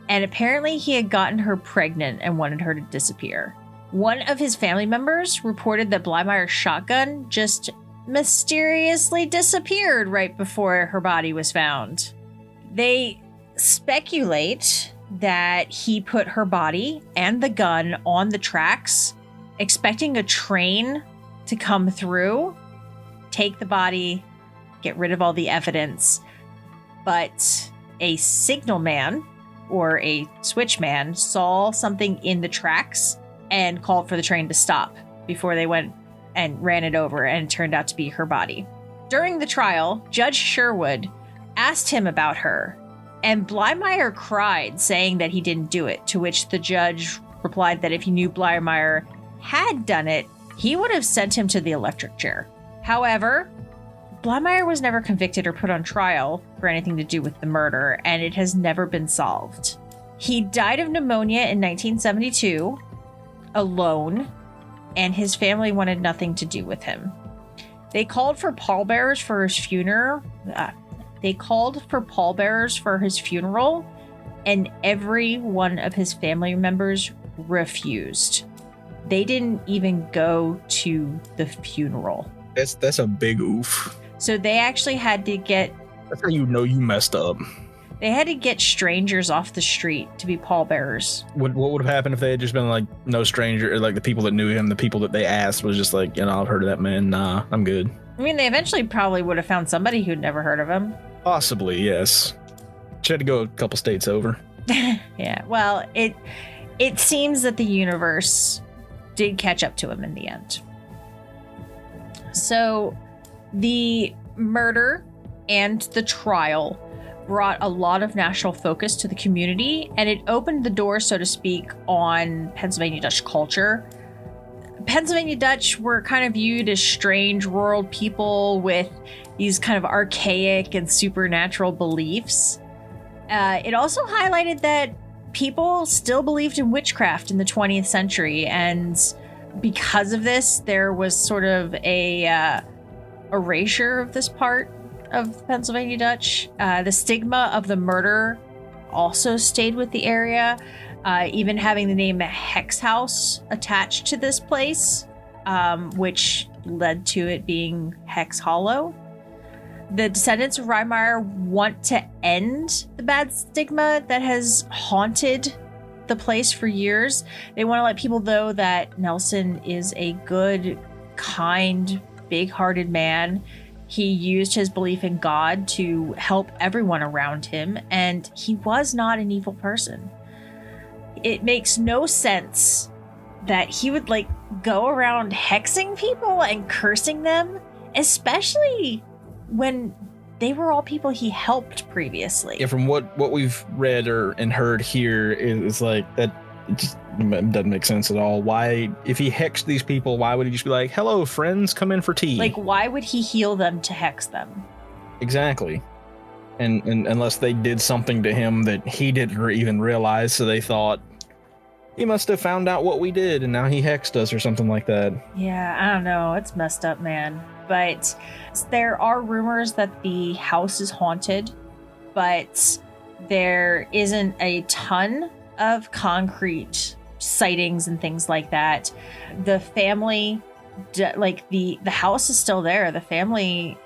and apparently he had gotten her pregnant and wanted her to disappear. One of his family members reported that Blymeyer's shotgun just mysteriously disappeared right before her body was found. They speculate that he put her body and the gun on the tracks, expecting a train to come through, take the body, get rid of all the evidence. But a signalman or a switchman saw something in the tracks and called for the train to stop before they went and ran it over, and it turned out to be her body. During the trial, Judge Sherwood asked him about her, and Blymeyer cried, saying that he didn't do it, to which the judge replied that if he knew Blymeyer had done it, he would have sent him to the electric chair. However, Blymeyer was never convicted or put on trial for anything to do with the murder, and it has never been solved. He died of pneumonia in 1972, alone, and his family wanted nothing to do with him. They called for pallbearers for his funeral. And every one of his family members refused. They didn't even go to the funeral. That's a big oof. So they actually had to get... That's how you know you messed up. They had to get strangers off the street to be pallbearers. What would have happened if they had just been like, no stranger, or like the people that knew him, the people that they asked was just like, I've heard of that man. Nah, I'm good. I mean, they eventually probably would have found somebody who'd never heard of him. Possibly, yes. She had to go a couple states over. Yeah, well, it seems that the universe did catch up to him in the end. So the murder and the trial brought a lot of national focus to the community, and it opened the door, so to speak, on Pennsylvania Dutch culture. Pennsylvania Dutch were kind of viewed as strange rural people with these kind of archaic and supernatural beliefs. It also highlighted that people still believed in witchcraft in the 20th century, and because of this, there was sort of a erasure of this part of Pennsylvania Dutch. The stigma of the murder also stayed with the area, even having the name Hex House attached to this place, which led to it being Hex Hollow. The descendants of Rehmeyer want to end the bad stigma that has haunted the place for years. They want to let people know that Nelson is a good, kind, big-hearted man. He used his belief in God to help everyone around him, and he was not an evil person. It makes no sense that he would go around hexing people and cursing them, especially when they were all people he helped previously. Yeah, from what we've read and heard here, is like that it just doesn't make sense at all. Why, if he hexed these people, why would he just be like, hello friends, come in for tea? Why would he heal them to hex them? Exactly. And unless they did something to him that he didn't even realize, so they thought he must have found out what we did and now he hexed us or something like that. Yeah, I don't know. It's messed up, man. But there are rumors that the house is haunted, but there isn't a ton of concrete sightings and things like that. The family, the house is still there. The family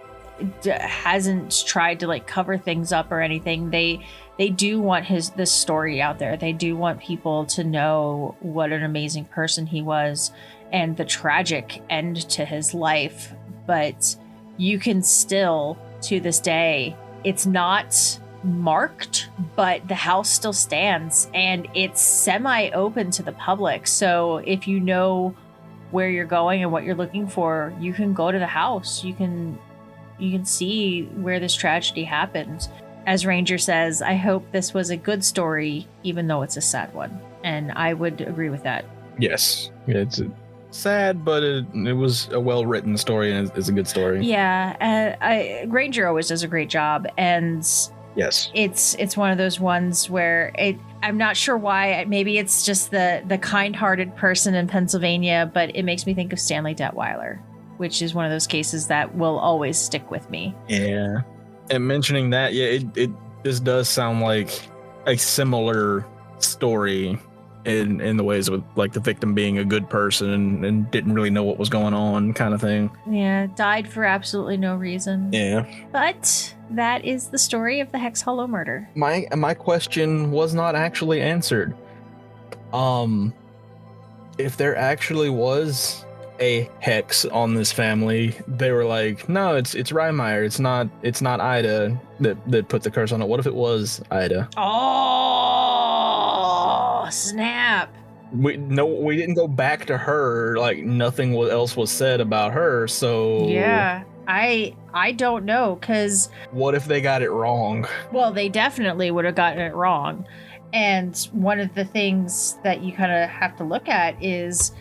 hasn't tried to like cover things up or anything. They do want this story out there. They do want people to know what an amazing person he was and the tragic end to his life. But you can still, to this day, it's not marked, but the house still stands and it's semi-open to the public. So if you know where you're going and what you're looking for, you can go to the house. You can see where this tragedy happened. As Ranger says, I hope this was a good story, even though it's a sad one. And I would agree with that. Yes. Yeah, it's sad, but it was a well-written story and it's a good story. Yeah. Ranger always does a great job. And yes, it's one of those ones where I'm not sure why. Maybe it's just the kind-hearted person in Pennsylvania, but it makes me think of Stanley Detweiler, which is one of those cases that will always stick with me. Yeah. And mentioning that, yeah, this does sound like a similar story in the ways with like the victim being a good person and didn't really know what was going on kind of thing. Yeah, died for absolutely no reason. Yeah. But that is the story of the Hex Hollow murder. My question was not actually answered. If there actually was a hex on this family, they were like, no, it's Rehmeyer. It's not Ida that put the curse on it. What if it was Ida? Oh, snap. We didn't go back to her. Like nothing else was said about her. So yeah, I don't know, because what if they got it wrong? Well, they definitely would have gotten it wrong. And one of the things that you kind of have to look at is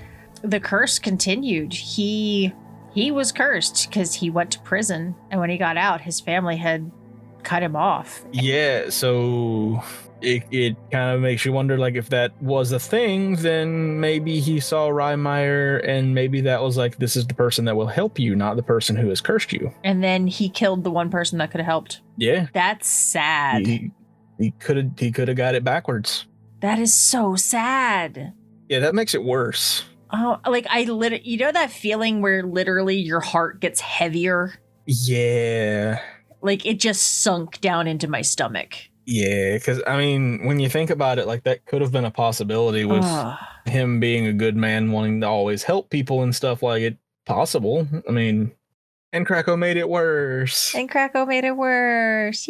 the curse continued. He was cursed because he went to prison, and when he got out, his family had cut him off. Yeah, so it kind of makes you wonder, like, if that was a thing, then maybe he saw Rehmeyer, and maybe that was like, this is the person that will help you, not the person who has cursed you. And then he killed the one person that could have helped. Yeah, that's sad. He could have got it backwards. That is so sad. Yeah, that makes it worse. Oh, like you know that feeling where literally your heart gets heavier? Yeah. Like it just sunk down into my stomach. Yeah, because I mean, when you think about it, like that could have been a possibility with him being a good man, wanting to always help people and stuff like it. Possible. I mean, and Krakow made it worse.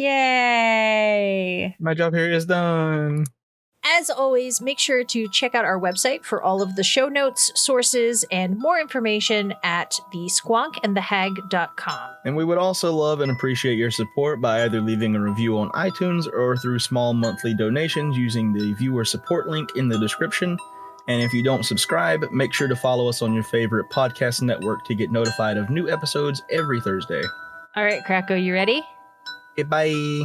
Yay! My job here is done. As always, make sure to check out our website for all of the show notes, sources, and more information at thesquonkandthehag.com. And we would also love and appreciate your support by either leaving a review on iTunes or through small monthly donations using the viewer support link in the description. And if you don't subscribe, make sure to follow us on your favorite podcast network to get notified of new episodes every Thursday. All right, Krakow, you ready? Okay, bye.